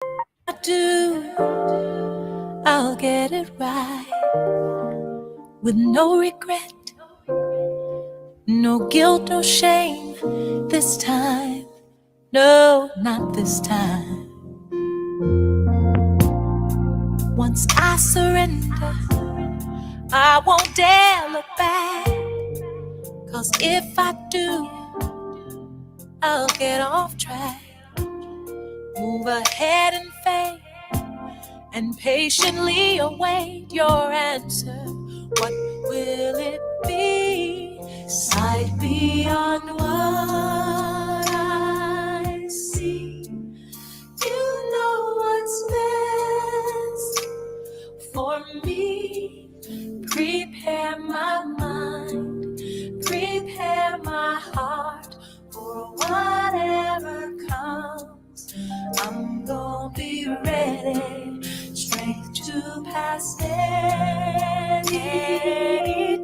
I do, I'll get it right with no regret, no guilt, no shame this time. No, not this time. Once I surrender, I won't dare look back. 'Cause if I do, I'll get off track. Move ahead in faith and patiently await your answer. What will it be? Sight beyond what I see. You know what's best for me. Prepare my mind, prepare my heart for whatever comes. I'm gonna be ready, strength to pass any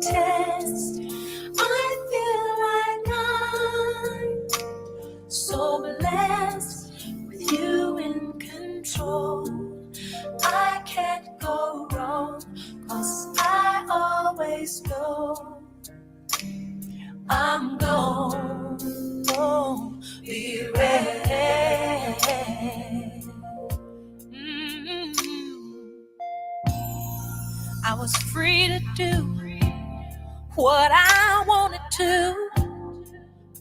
test. I feel like I'm so blessed with you in control. I can't go wrong, 'cause I always know I'm gonna be ready. I was free to do what I wanted to.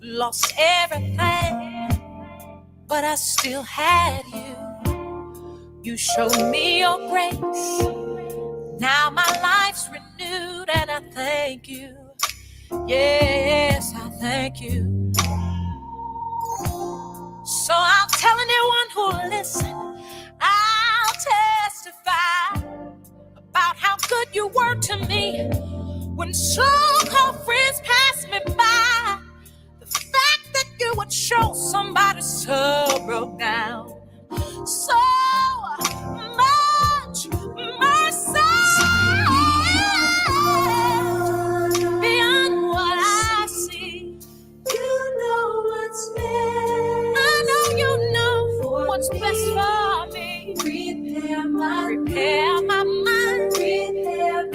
Lost everything, but I still had you. You showed me your grace. Now my life's renewed, and I thank you. Yes, I thank you. So I'll tell anyone who'll listen, I'll testify about how good you were to me when so-called friends passed me by. The fact that you would show somebody so broke down, so much mercy beyond what I see. You know what's best. I know you know what's best for me. Prepare my mind, prepare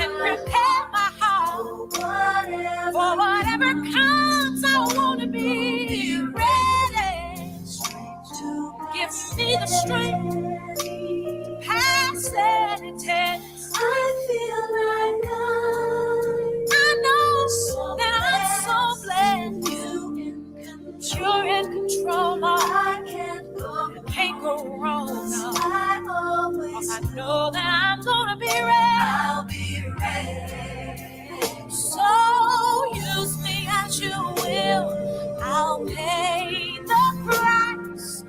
my heart for whatever comes. I want to be ready. Give me the strength past any test. I feel like I know that I'm so blessed. You're in control, Lord. I can't go wrong. No. I know that I'm gonna be ready. I'll be ready. So use me as you will. I'll pay the price.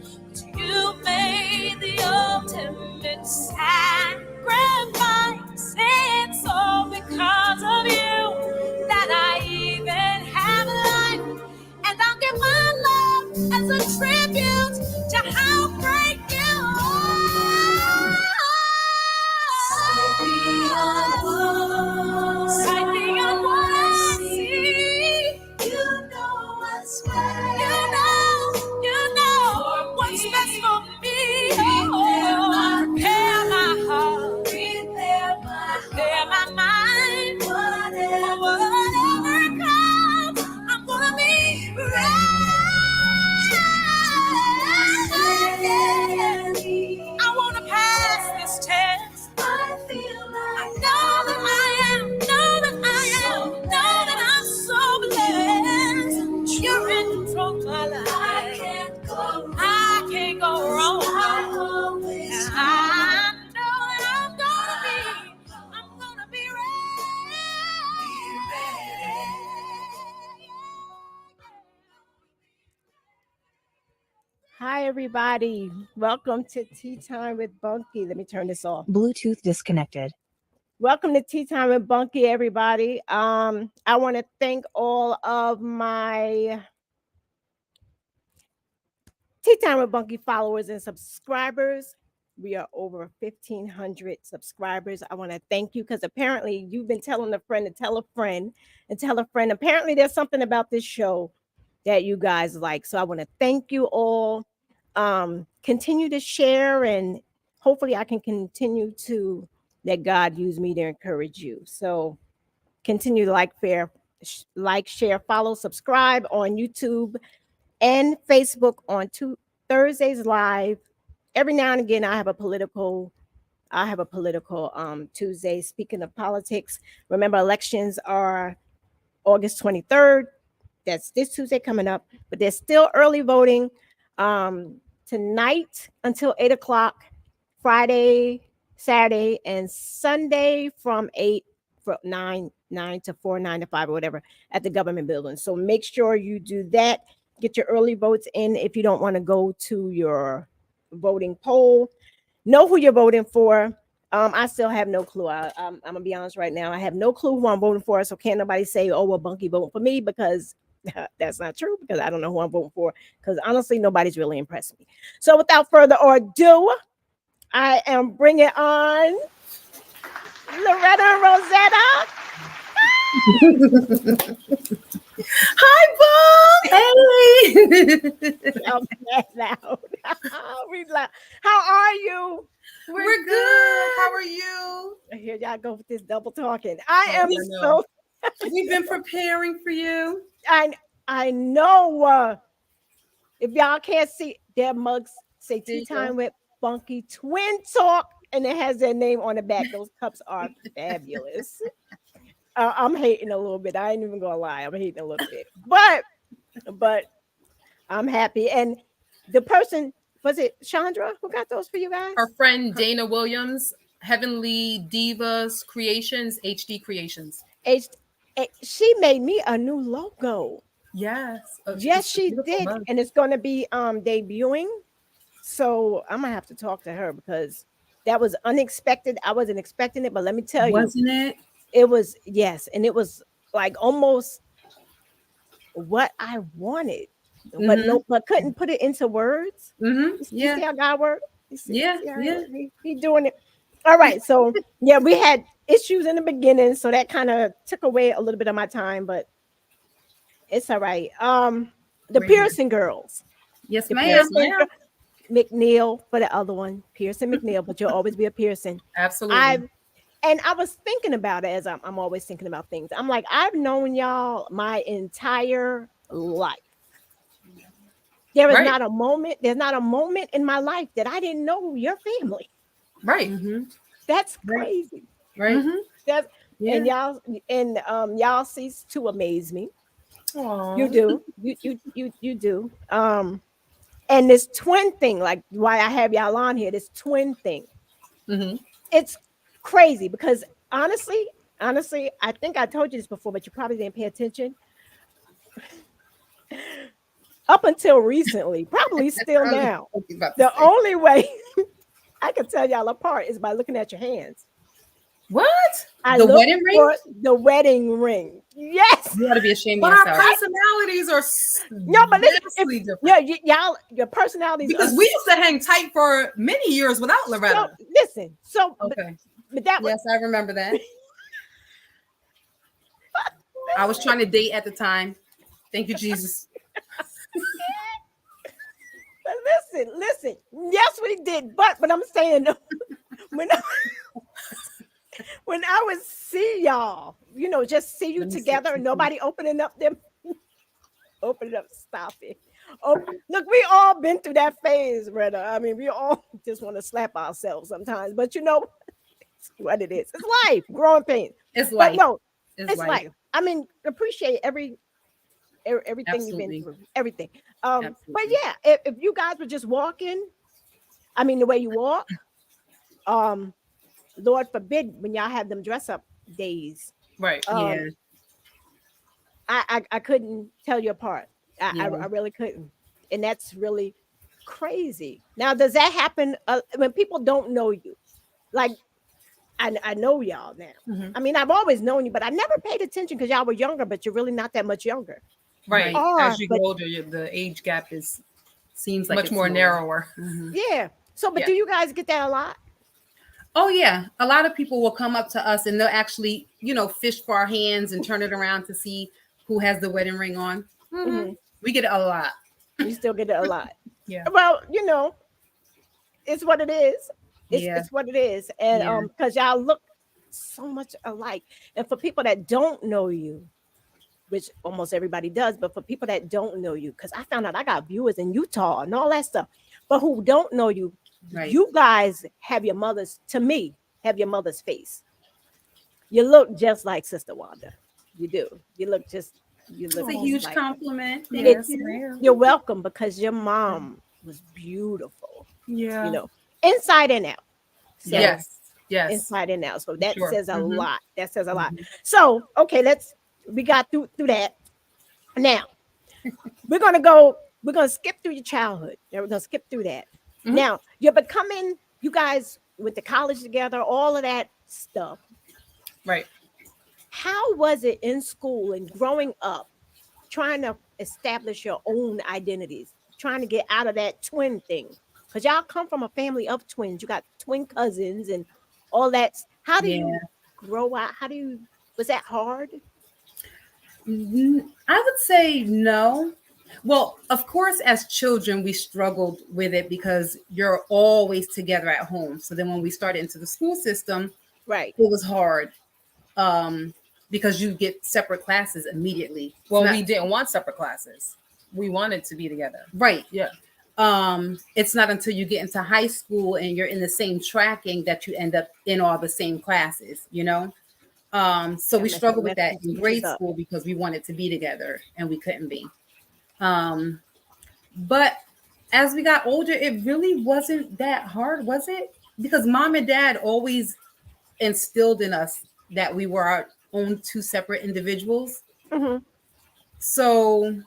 You made the ultimate sacrifice. It's all because of you that I even have life. And I'll give my love as a tribute to how great you are. Sight beyond what I see. You know what's best. You know what's best for me. Prepare my heart, prepare my mind. Whatever comes, I'm gonna be ready. I wanna pass this test. I feel like I know that I am, know that I'm so blessed. You're in control of my life. I can't go wrong. I know that I'm gonna be ready. Hi, everybody. Welcome to Tea Time with Bunky. Let me turn this off. Bluetooth disconnected. Welcome to Tea Time with Bunky, everybody. I want to thank all of my Tea Time with Bunky followers and subscribers. We are over 1,500 subscribers. I want to thank you because apparently you've been telling a friend to tell a friend and tell a friend. Apparently there's something about this show that you guys like. So I want to thank you all. continue to share, and hopefully I can continue to let God use me to encourage you. So continue to like, share, follow, subscribe on YouTube and Facebook on Thursdays live. Every now and again, I have a political Tuesday. Speaking of politics, remember elections are August 23rd. That's this Tuesday coming up, but there's still early voting tonight until 8 o'clock, Friday, Saturday, and Sunday from 9 to 4, 9 to 5, or whatever at the government building. So make sure you do that. Get your early votes in if you don't want to go to your voting poll. Know who you're voting for. I still have no clue. I'm gonna be honest right now. I have no clue who I'm voting for. So can't nobody say, "Oh, well, Bunky voting for me," because that's not true. Because I don't know who I'm voting for. Because honestly, nobody's really impressed me. So without further ado, I am bringing on Loretta and Rosetta. Hi, Bob. Hey. I'm that loud. We loud. How are you? We're good. How are you? Here y'all go with this double talking. I am so. We've been preparing for you. I know. If y'all can't see, their mugs say tea time with Funky Twin Talk, and it has their name on the back. Those cups are fabulous. I'm hating a little bit. I ain't even gonna lie. I'm hating a little bit, but I'm happy. And the person, was it Chandra who got those for you guys? Our friend Dana Williams, Heavenly Divas Creations, HD Creations. She made me a new logo. Yes. Yes, she did. And it's going to be debuting. So I'm going to have to talk to her because that was unexpected. I wasn't expecting it, but let me tell you. Wasn't it? It was, yes. And it was like almost what I wanted. But couldn't put it into words. Mm-hmm. You see how God works? Yeah. He doing it. All right. So yeah, we had issues in the beginning, so that kind of took away a little bit of my time, but it's all right. The Pearson girls. Yes, ma'am. McNeal for the other one, Pearson-McNeal, but you'll always be a Pearson. Absolutely. And I was thinking about it as I'm always thinking about things. I'm like, I've known y'all my entire life. There's not a moment in my life that I didn't know your family. Right. Mm-hmm. That's crazy. Right. Mm-hmm. And y'all cease to amaze me. Aww. You do. You do. And this twin thing, like why I have y'all on here, this twin thing. Mm-hmm. It's crazy because honestly, I think I told you this before, but you probably didn't pay attention. Up until recently, probably still now, the only way I can tell y'all apart is by looking at your hands. What? The wedding ring? The wedding ring. Yes. You ought to be ashamed of yourself. But our personalities are different. Y'all, your personalities. Because we used to hang tight for many years without Loretta. Okay. But that was. Yes, I remember that. I was trying to date at the time. Thank you, Jesus. But listen. Yes, we did. But I'm saying when I would see y'all, just see you together and nobody opening up. Stop it. Oh, look, we all been through that phase, Retta. I mean, we all just want to slap ourselves sometimes, but it's what it is. It's life, growing pains. It's life. But no, it's life. I mean, appreciate everything you've been through, everything. But yeah, if you guys were just walking, I mean, the way you walk, Lord forbid when y'all have them dress up days. Right. I couldn't tell you apart. I really couldn't. And that's really crazy. Now, does that happen when people don't know you? Like, I know y'all now. Mm-hmm. I mean, I've always known you, but I never paid attention because y'all were younger, but you're really not that much younger. Right. As you go older, the age gap seems like much more narrower. Mm-hmm. Yeah. So, but do you guys get that a lot? Oh, yeah. A lot of people will come up to us and they'll actually, fish for our hands and turn it around to see who has the wedding ring on. Mm-hmm. We get it a lot. We still get it a lot. Yeah. Well, it's what it is. Yeah. It's what it is. And Yeah. because y'all look so much alike. And for people that don't know you, which almost everybody does, but for people that don't know you, because I found out I got viewers in Utah and all that stuff, but who don't know you, Right. you guys have your mother's, to me, have your mother's face. You look just like Sister Wanda. You do. You look just, you look It's a just huge like her. compliment. Thank It's, you. you're welcome because your mom was beautiful, Yeah. you know, inside and out. So Yes. Yes. inside and out. So that Sure. says a Mhm. lot. That says a lot. Mhm. So okay, we got through that. Now we're gonna skip through your childhood. Yeah, we're gonna skip through that. Mhm. Now you're becoming, you guys went to college together, all of that stuff. Right. How was it in school and growing up, trying to establish your own identities, trying to get out of that twin thing? Because y'all come from a family of twins. You got twin cousins and all that. How do Yeah. you grow out? Was that hard? I would say no. Well, of course, as children, we struggled with it because you're always together at home. So then when we started into the school system, Right. it was hard because you get separate classes immediately. It's Well, not- we didn't want separate classes. We wanted to be together. right. Yeah. It's not until you get into high school and you're in the same tracking that you end up in all the same classes, you know? So we struggled with that in grade school because we wanted to be together and we couldn't be. But as we got older, it really wasn't that hard, was it? Because mom and dad always instilled in us that we were our own two separate individuals. Mm-hmm. So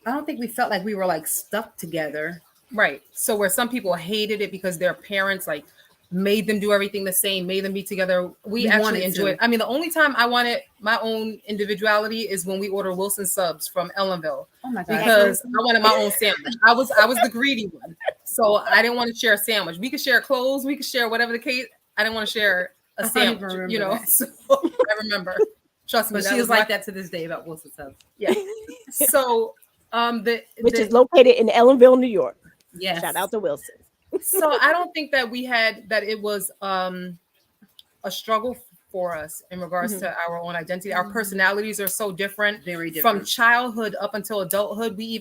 I don't think we felt like we were like stuck together. Right. So where some people hated it because their parents like made them do everything the same, made them be together. We We actually wanted enjoyed. to. I mean, the only time I wanted my own individuality is when we order Wilson subs from Ellenville Oh my God. because I wanted my own sandwich. I was the greedy one, so I didn't want to share a sandwich. We could share clothes, we could share whatever the case. I didn't want to share a I don't even sandwich. remember You know, that. so I remember. Trust me, But she was like that to this day about Wilson Subs. Yeah. So Which is located in Ellenville, New York. Yes. Shout out to Wilson. so I don't think that it was a struggle for us in regards to our own identity. Our personalities are so different. Very different. From childhood up until adulthood. We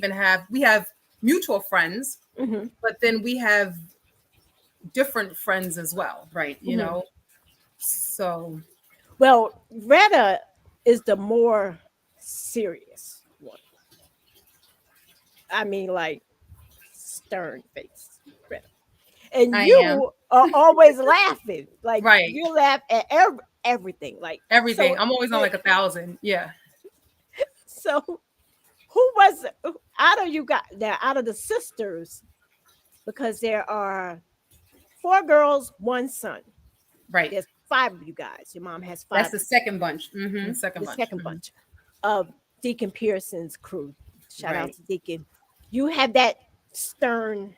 have mutual friends, Mhm. but then we have different friends as well, Right. you know. So Well, Retta is the more serious one. I mean, like stern face, Retta. And I you am. are always laughing. Like Right. you laugh at everything. Like everything. so- I'm always on like 1,000. Yeah. So who was out of you got there out of the sisters? Because there are 4 girls, 1 son. Right. There's 5 of you guys. Your mom has 5. That's the second bunch. The second the bunch. second bunch of Deacon Pearson's crew. Shout out Right. to Deacon. You have that stern.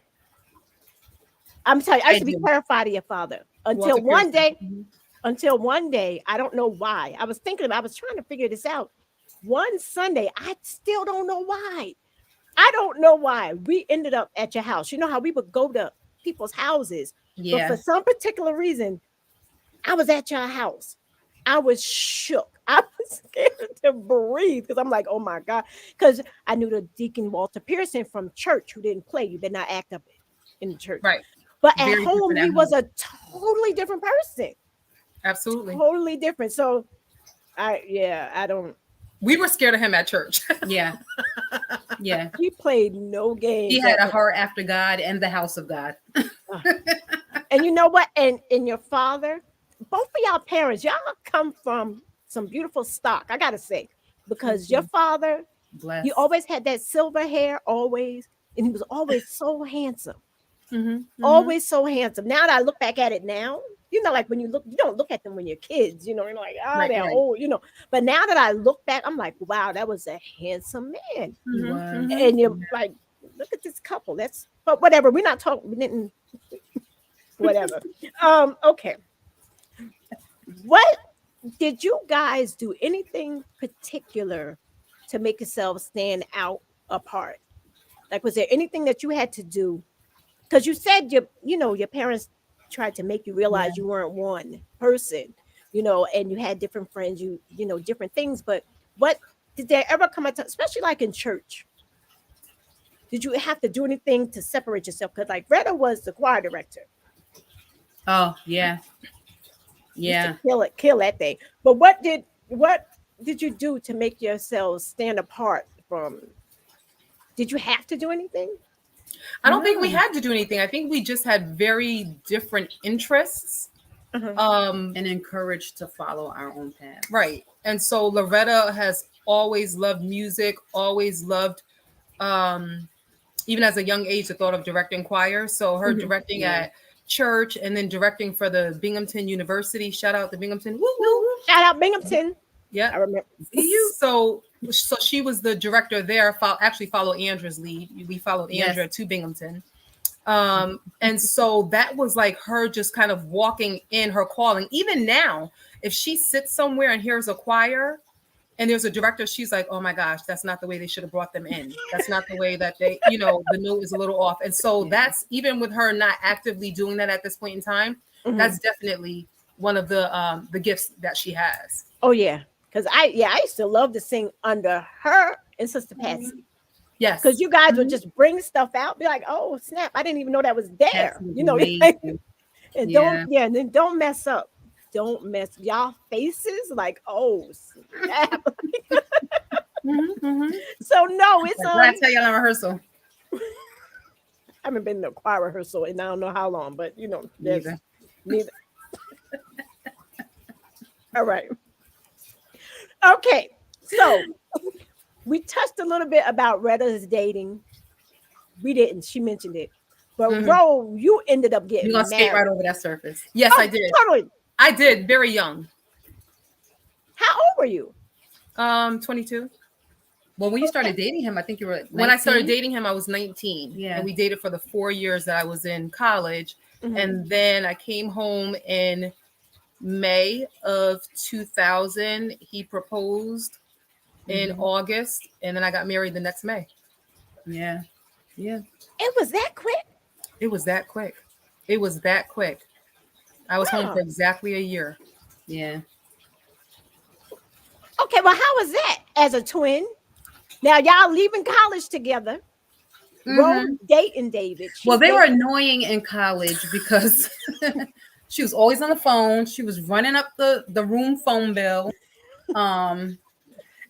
I'm telling you, I used to be do. terrified of your father until Walter one day. Pearson. Until one day, I don't know why. I was trying to figure this out. One Sunday, I still don't know why. I don't know why. We ended up at your house. You know how we would go to people's houses, Yeah. but for some particular reason, I was at your house. I was shook. I was scared to breathe because I'm like, oh my God. Because I knew the Deacon Walter Pearson from church who didn't play. You did not act up in the church. Right. But Very at home, different at he was a totally different person. Absolutely. Totally different. So I don't. We were scared of him at church. Yeah. Yeah. He played no games. He had a heart after God and the house of God. And you know what? And your father, both of y'all parents, y'all come from some beautiful stock, I gotta say, because your father, Bless. he always had that silver hair, always, and he was always so handsome. Always so handsome. Now that I look back at it now, you know, like when you don't look at them when you're kids, you know, you're like, oh, they're right. old, you know. But now that I look back, I'm like, wow, that was a handsome man. He was. And you're like, look at this couple. But whatever. We're not talking, we didn't, whatever. Okay. What did you guys do anything particular to make yourselves stand out apart? Like, was there anything that you had to do? Because you said your parents tried to make you realize you weren't one person, and you had different friends, different things. But what did there ever come a time, especially like in church? Did you have to do anything to separate yourself? Because like Retta was the choir director. Oh yeah. Yeah. Kill that thing. But what did you do to make yourselves stand apart from? Did you have to do anything? I don't think we had to do anything. I think we just had very different interests. And encouraged to follow our own path. Right. And so Loretta has always loved music, always loved, even as a young age, the thought of directing choir. So her directing at church and then directing for the Binghamton University. Shout out to Binghamton. Woo, woo. Shout out Binghamton. Yeah. I remember. So she was the director there. Actually followed Andra's lead. We followed Andra to Binghamton. And so that was like her just kind of walking in her calling. Even now, if she sits somewhere and hears a choir and there's a director, she's like, oh my gosh, that's not the way they should have brought them in. That's not the way that they, the note is a little off. And so that's, even with her not actively doing that at this point in time, that's definitely one of the gifts that she has. Oh yeah. Because I used to love to sing under her and Sister Patsy. Yes. Because you guys would just bring stuff out, be like, oh snap, I didn't even know that was there. And don't mess up. Don't mess y'all faces like, oh snap. So no, it's I tell y'all in rehearsal. I haven't been to a choir rehearsal in I don't know how long, but neither. All right. Okay, so we touched a little bit about Retta's dating. We didn't. She mentioned it, but Ro, you ended up getting. You're gonna skate right over that surface. Yes, I did. Totally. I did. Very young. How old were you? 22. Well, when you started dating him, I think you were 19? When I started dating him, I was 19. Yeah, and we dated for the 4 years that I was in college, and then I came home in May of 2000. He proposed in August, and then I got married the next May. Yeah. It was that quick. It was that quick. I was home for exactly a year. Yeah. Okay, well, how was that as a twin? Now y'all leaving college together. Ro dating David. Well, they were annoying in college because she was always on the phone. She was running up the room phone bill.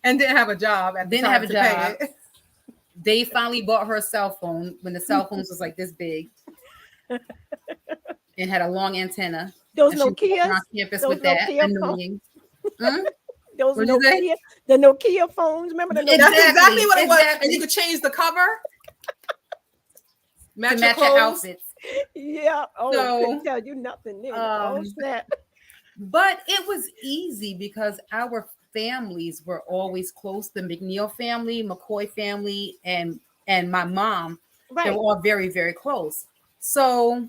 And didn't have a job. They finally bought her a cell phone when the cell phones was like this big and had a long antenna. Those Nokia on campus with that. Annoying. Those Nokia, the Nokia phones. Remember the Nokia? That's exactly what it was. And you could change the cover. Match your outfits. Yeah. Oh, I couldn't tell you nothing new. Oh, snap. But it was easy because our families were always close. The McNeal family, McCoy family, and my mom. Right. They were all very, very close. So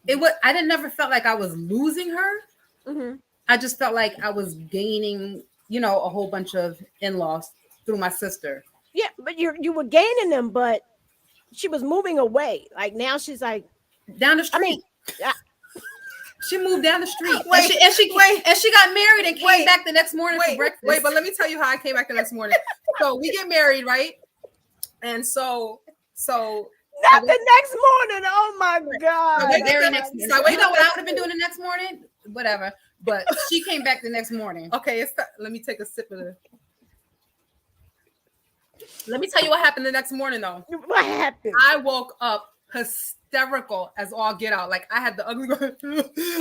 I never felt like I was losing her. I just felt like I was gaining, a whole bunch of in-laws through my sister. Yeah, but you were gaining them, but she was moving away. Like now she's like down the street. She moved down the street. Wait, and she got married and came back the next morning for breakfast. Wait, but let me tell you how I came back the next morning. So we get married, right? And so not the next morning. Oh my God. The very next morning. So you know what I would have been doing the next morning? Whatever. But she came back the next morning. Okay, let me take a sip of this. Let me tell you what happened the next morning, though. What happened? I woke up hysterical as all get out. Like I had the ugly,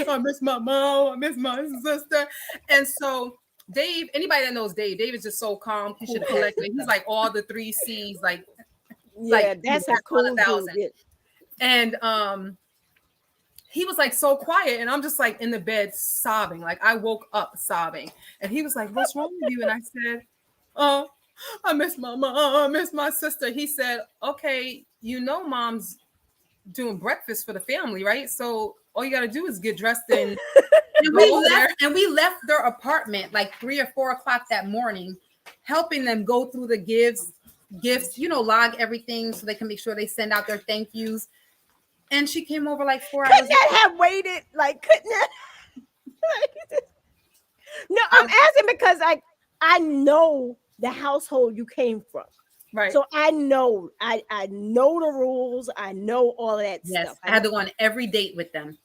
I miss my mom, I miss my sister. And so Dave, anybody that knows Dave is just so calm, cool, and collected. He's like all the 3 C's, that's a cool dude. And he was like so quiet, and I'm just like in the bed sobbing. Like I woke up sobbing, and he was like, "What's wrong with you?" And I said, "Oh, I miss my mom, I miss my sister." He said, "Okay, mom's doing breakfast for the family, right? So all you got to do is get dressed and we left their apartment like 3 or 4 o'clock that morning, helping them go through the gifts, gifts, log everything so they can make sure they send out their thank yous. And she came over like 4 hours. Couldn't that have waited? Like, couldn't that? No, I'm asking because I know the household you came from. Right. So I know the rules. I know all of that Yes, stuff. I had to go on every date with them.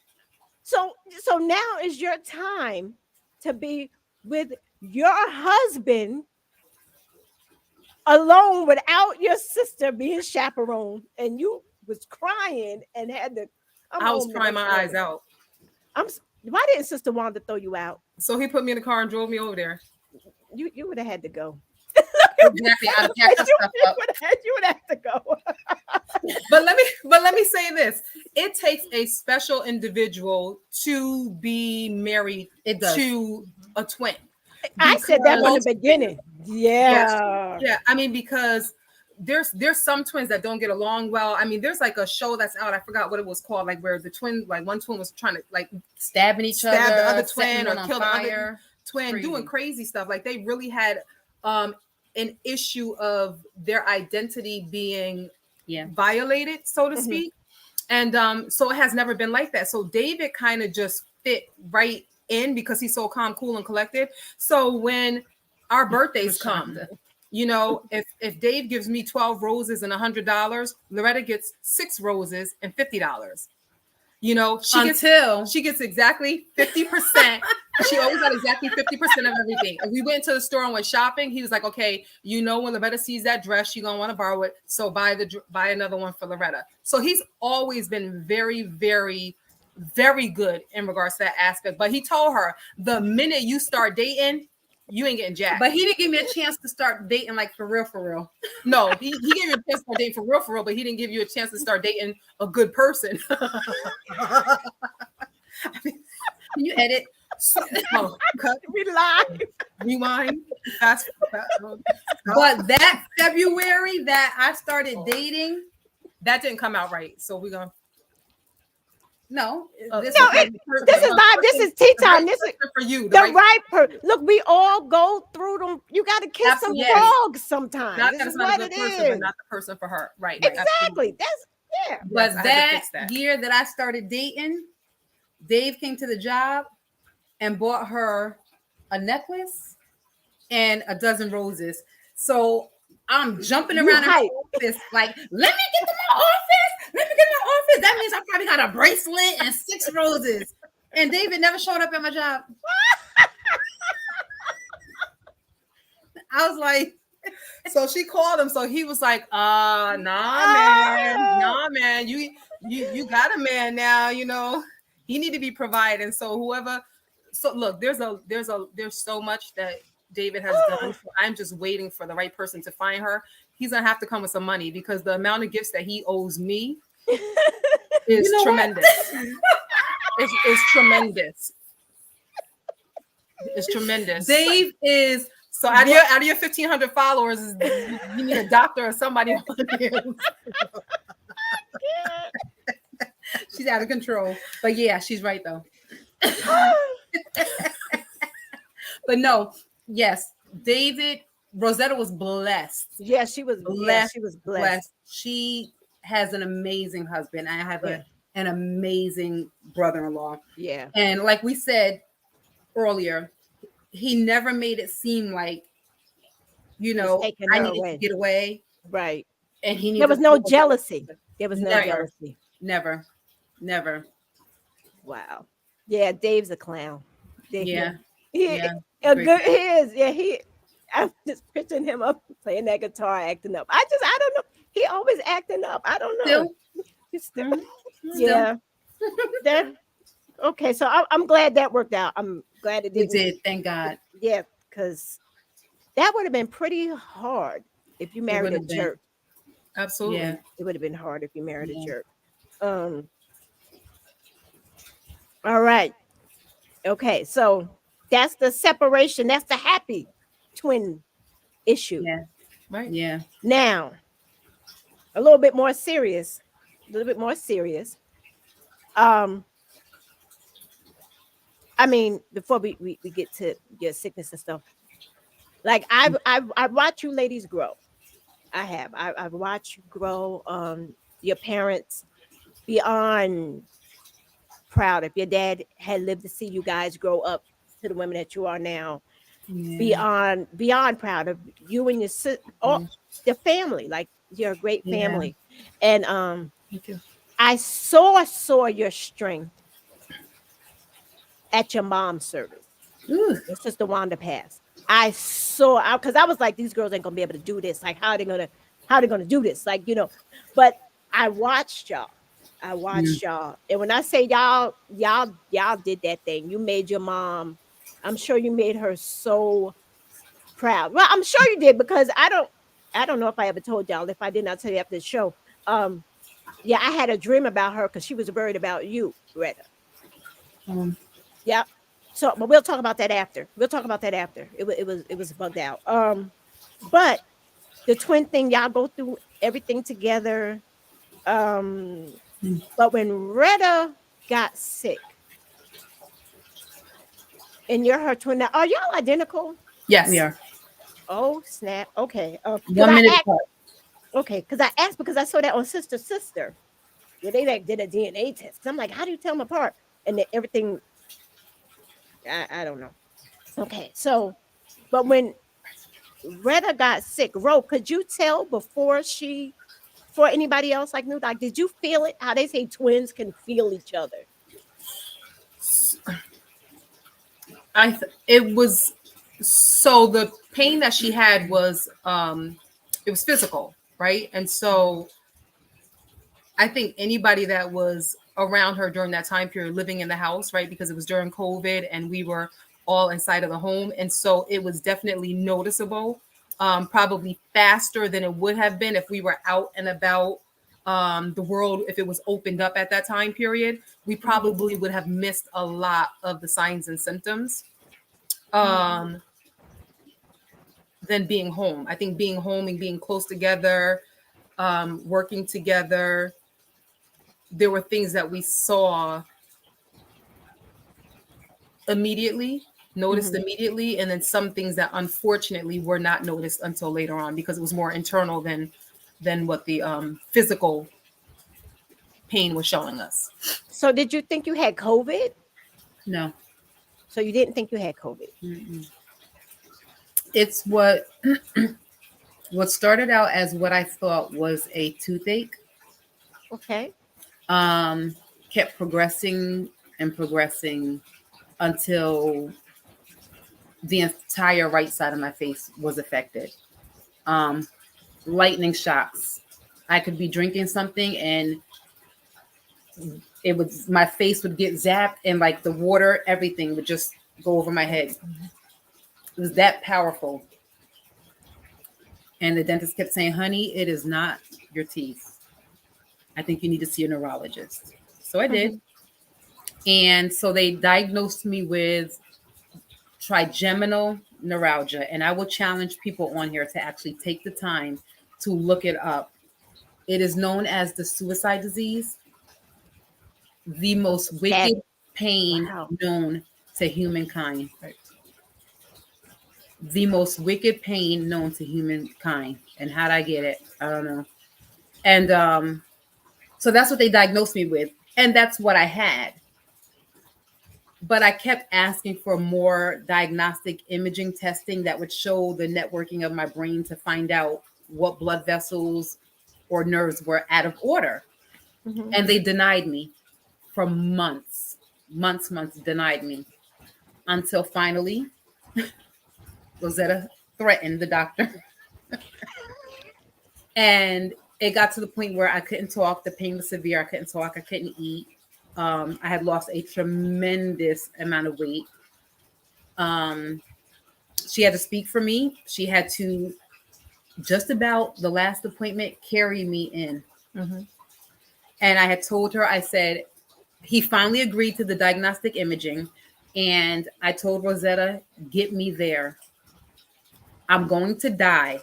So now is your time to be with your husband alone without your sister being chaperone, and you was crying and had to. I was crying my eyes out. Why didn't Sister Wanda throw you out? So he put me in the car and drove me over there. You would have had to go. Exactly. I'd have packed stuff up. You would have to go. But let me say this: it takes a special individual to be married to a twin. I said that from the beginning. Yeah. Yeah. I mean, because there's some twins that don't get along well. I mean, there's like a show that's out. I forgot what it was called. Like where the twin, like one twin was trying to like stab the other twin or kill the other twin, crazy. Doing crazy stuff. Like they really had an issue of their identity being violated, so to speak. And so it has never been like that. So David kind of just fit right in because he's so calm, cool, and collected. So when our birthdays come, if Dave gives me 12 roses and $100, Loretta gets 6 roses and $50. She gets exactly 50%. She always got exactly 50% of everything. If we went to the store and went shopping, he was like, okay, when Loretta sees that dress, she's gonna want to borrow it. So buy another one for Loretta. So he's always been very, very, very good in regards to that aspect. But he told her the minute you start dating, you ain't getting jacked. But he didn't give me a chance to start dating like for real. No, he gave you a chance to start dating for real, but he didn't give you a chance to start dating a good person. I mean, can you edit? Cut. We live. Rewind. But that February that I started dating, that didn't come out right. So we're gonna. This is live. This is tea time. This is for you. The right person. Look, we all go through them. You got to kiss some frogs sometimes. This is not a good person, but not the person for her. Right. Exactly. But that year that I started dating, Dave came to the job and bought her a necklace and a dozen roses. So I'm jumping around in my office, like, let me get to my office. Let me get to my office. That means I probably got a bracelet and 6 roses. And David never showed up at my job. I was like, so she called him. So he was like, nah, man. You got a man now, he need to be providing. So look, there's so much that David has done. So I'm just waiting for the right person to find her. He's gonna have to come with some money because the amount of gifts that he owes me is tremendous. It's tremendous. It's tremendous. Dave is so out of your 1,500 followers, you need a doctor or somebody. She's out of control. But yeah, she's right though. But no. Yes, Rosetta was blessed. Yeah, she was blessed. She was blessed. She has an amazing husband. I have an amazing brother-in-law. Yeah. And like we said earlier, he never made it seem like, I needed to get away. Right. And there was no jealousy. There was no jealousy. Never. Wow. Yeah, Dave's a clown. Yeah. I'm just picturing him up playing that guitar, acting up. I don't know. He always acting up. I don't know. Still. Yeah. Okay, so I'm glad that worked out. I'm glad it did. It did. Thank God. Yeah, because that would have been pretty hard if you married a jerk. Absolutely. Yeah. It would have been hard if you married a jerk. All right. Okay, so that's the separation. That's the happy twin issue. Yeah. Right. Yeah. Now, a little bit more serious. I mean, before we get to your sickness and stuff, like I've watched you ladies grow. I have. I've watched you grow. Your parents beyond proud. If your dad had lived to see you guys grow up to the women that you are now, Yeah. beyond proud of you and your all Yeah. the family. Like you're a great Yeah. family, and Thank you. I saw your strength at your mom's service. Ooh. Your sister Wanda passed. I saw because I was like, these girls ain't gonna be able to do this. Like, how they gonna do this? Like, but I watched y'all. I Mm. watched y'all. And when I say y'all did that thing, you made your mom, I'm sure you made her so proud. Well, I'm sure you did because I don't know if I ever told y'all. If I did not tell you after the show. Yeah, I had a dream about her because she was worried about you, Retta. Um, Yep. So, but we'll talk about that after. We'll talk about that after. It was bugged out. But the twin thing, y'all go through everything together. Um, Mm. but when Retta got sick, and you're her twin now, are y'all identical? Yes. we are Oh snap! Okay. Because 1 minute I asked. apart. Okay, because I asked because I saw that on Sister, where they like did a DNA test. 'Cause I'm like, how do you tell them apart? And then everything, I don't know. Okay, so, but when Retta got sick, Ro, could you tell for anybody else like knew, like, did you feel it? How they say twins can feel each other. It was, so the pain that she had was it was physical, right? And so I think anybody that was around her during that time period, living in the house, right? Because it was during COVID and we were all inside of the home. And so it was definitely noticeable, probably faster than it would have been if we were out and about the world. If it was opened up at that time period, we probably would have missed a lot of the signs and symptoms than being home. I think being home and being close together, working together, there were things that we saw immediately, noticed immediately, and then some things that unfortunately were not noticed until later on because it was more internal than what the physical pain was showing us. So did you think you had COVID? No. So you didn't think you had COVID? Mm-mm. It's what started out as what I thought was a toothache. Okay. Kept progressing and progressing until the entire right side of my face was affected. Lightning shocks. I could be drinking something and my face would get zapped and like the water, everything would just go over my head. It was that powerful. And the dentist kept saying, honey, it is not your teeth. I think you need to see a neurologist. So I did. And so they diagnosed me with trigeminal neuralgia. And I will challenge people on here to actually take the time to look it up. It is known as the suicide disease, the most wicked pain known to humankind. Right. The most wicked pain known to humankind. And how'd I get it? I don't know. And so that's what they diagnosed me with. And that's what I had. But I kept asking for more diagnostic imaging testing that would show the networking of my brain to find out what blood vessels or nerves were out of order. And they denied me for months, denied me until finally Rosetta threatened the doctor. And it got to the point where I couldn't talk. The pain was severe. I couldn't talk. I couldn't eat. I had lost a tremendous amount of weight. She had to speak for me. She had to, just about the last appointment, carry me in. And I had told her, I said, he finally agreed to the diagnostic imaging. And I told Rosetta, get me there. I'm going to die.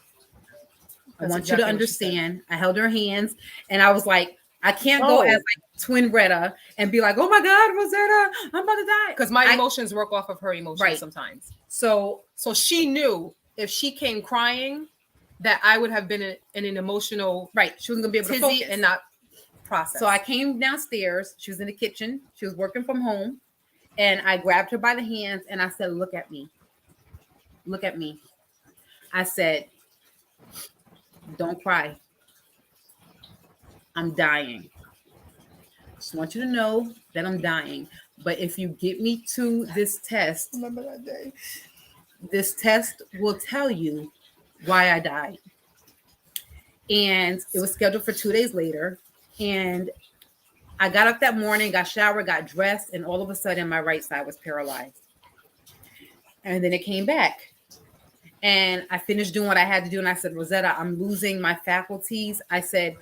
I want you to understand. I held her hands and I was like, I can't go as like twin Retta and be like, oh my God, Rosetta, I'm about to die. Because my emotions work off of her emotions sometimes. So she knew if she came crying, that I would have been in an emotional Right. She wasn't gonna be able to tizzy focus. and not process. So I came downstairs. She was in the kitchen. She was working from home. And I grabbed her by the hands and I said, look at me. Look at me. I said, don't cry. I'm dying. Just want you to know that I'm dying. But if you get me to this test, remember that day. This test will tell you why I died. And it was scheduled for 2 days later. And I got up that morning, got showered, got dressed, and all of a sudden my right side was paralyzed. And then it came back. And I finished doing what I had to do. And I said, Rosetta, I'm losing my faculties. I said,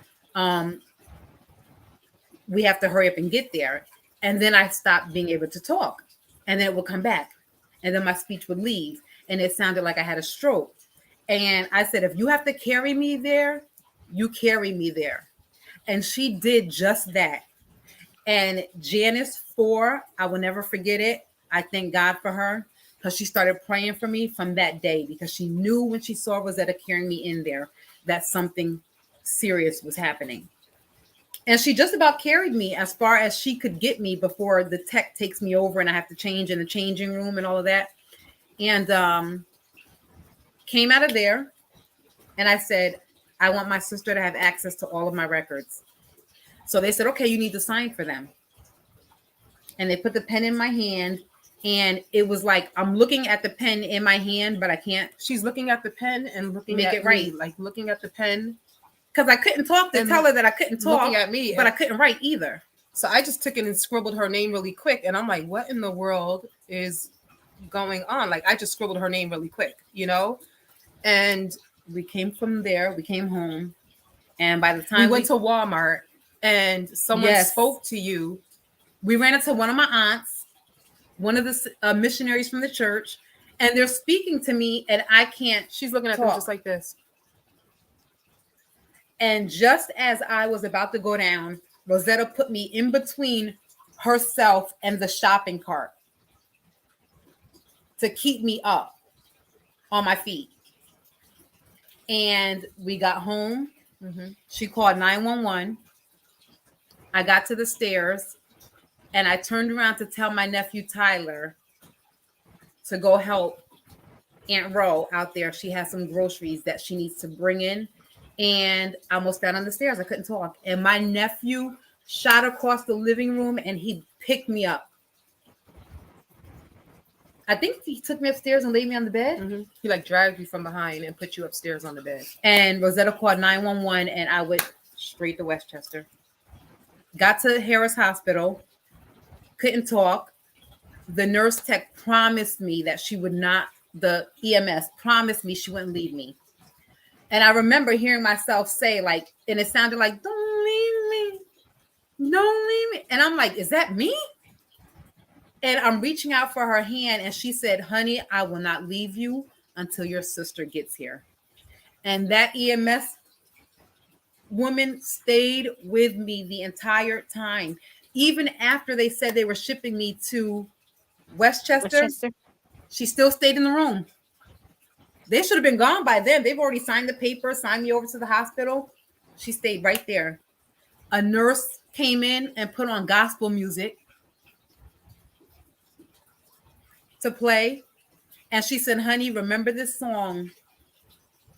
we have to hurry up and get there. And then I stopped being able to talk. And then it would come back. And then my speech would leave. And it sounded like I had a stroke. And I said, if you have to carry me there, you carry me there. And she did just that. And Janice 4, I will never forget it. I thank God for her because she started praying for me from that day because she knew when she saw Rosetta carrying me in there that something serious was happening. And she just about carried me as far as she could get me before the tech takes me over and I have to change in the changing room and all of that. And came out of there and I said, I want my sister to have access to all of my records. So they said, okay, you need to sign for them. And they put the pen in my hand. And it was like, I'm looking at the pen in my hand, but I can't. She's looking at the pen and looking Make at it right. me, like looking at the pen. Because I couldn't talk to tell her that I couldn't talk. Looking at me. But I couldn't write either. So I just took it and scribbled her name really quick. And I'm like, what in the world is going on? Like, I just scribbled her name really quick, you know? And we came from there. We came home. And by the time we went to Walmart and someone spoke to you. We ran into one of my aunts, one of the missionaries from the church, and they're speaking to me and I can't. She's looking at them just like this. And just as I was about to go down, Rosetta put me in between herself and the shopping cart to keep me up on my feet. And we got home. Mm-hmm. She called 911. I got to the stairs and I turned around to tell my nephew Tyler to go help Aunt Ro out there. She has some groceries that she needs to bring in. And I almost fell down the stairs. I couldn't talk. And my nephew shot across the living room and he picked me up. I think he took me upstairs and laid me on the bed. Mm-hmm. He like dragged you from behind and put you upstairs on the bed. And Rosetta called 911 and I went straight to Westchester. Got to Harris Hospital. Couldn't talk. The nurse tech promised me that she would not, the EMS promised me she wouldn't leave me. And I remember hearing myself say, like, and it sounded like, don't leave me. Don't leave me. And I'm like, is that me? And I'm reaching out for her hand. And she said, honey, I will not leave you until your sister gets here. And that EMS woman stayed with me the entire time. Even after they said they were shipping me to Westchester. She still stayed in the room. They should have been gone by then. They've already signed the paper, signed me over to the hospital. She stayed right there. A nurse came in and put on gospel music to play. And she said, honey, remember this song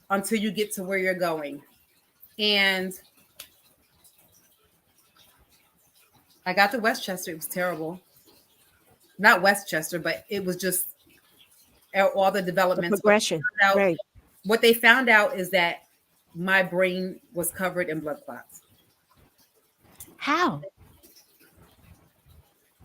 until you get to where you're going. And I got to Westchester. It was terrible. Not Westchester, but it was just all the developments. The progression. Right. What they found out is that my brain was covered in blood clots. How?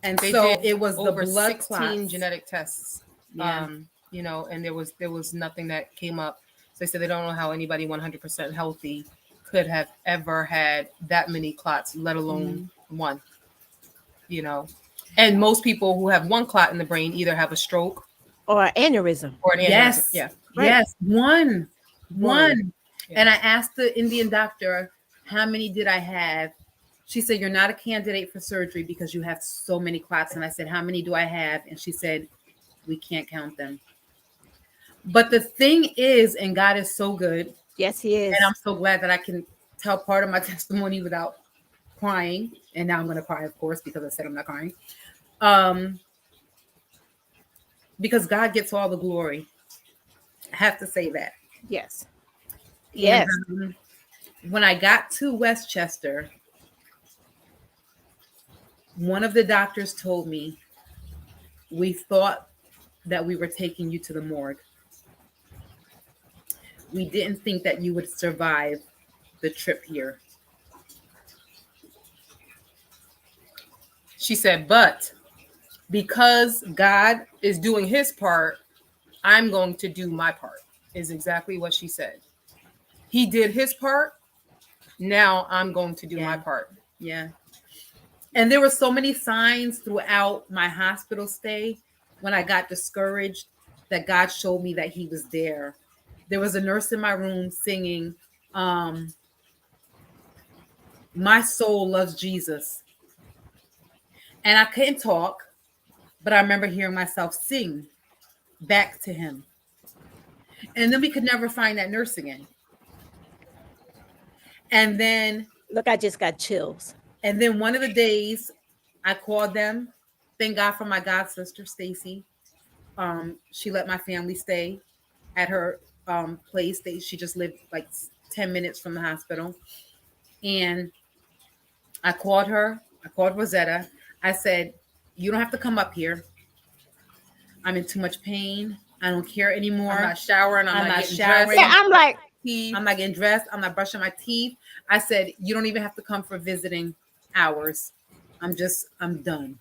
And they so did it was the blood 16 clots. genetic tests. Yeah. You know, and there was nothing that came up. So they said they don't know how anybody 100% healthy could have ever had that many clots, let alone one. You know, and most people who have one clot in the brain either have a stroke or aneurysm. Or an aneurysm. Yes. Yeah. Right. Yes. One. Yeah. And I asked the Indian doctor, how many did I have? She said, you're not a candidate for surgery because you have so many clots. And I said, how many do I have? And she said, we can't count them. But the thing is, and God is so good, Yes, he is. And I'm so glad that I can tell part of my testimony without crying. And now I'm going to cry, of course, because I said I'm not crying. Because God gets all the glory. I have to say that. Yes. And, Yes. When I got to Westchester, one of the doctors told me, we thought that we were taking you to the morgue. We didn't think that you would survive the trip here. She said, but because God is doing his part, I'm going to do my part, is exactly what she said. He did his part. Now I'm going to do my part. Yeah. And there were so many signs throughout my hospital stay when I got discouraged that God showed me that he was there. There was a nurse in my room singing, My Soul Loves Jesus. And I couldn't talk, but I remember hearing myself sing back to him. And then we could never find that nurse again. And then, look, I just got chills. And then one of the days I called them. Thank God for my god sister, Stacy. She let my family stay at her place. She just lived like 10 minutes from the hospital. And I called her. I called Rosetta. I said, you don't have to come up here. I'm in too much pain. I don't care anymore. I'm not showering. I'm not getting dressed. Yeah, I'm like, I'm not getting dressed. I'm not brushing my teeth. I said, you don't even have to come for visiting hours. I'm done.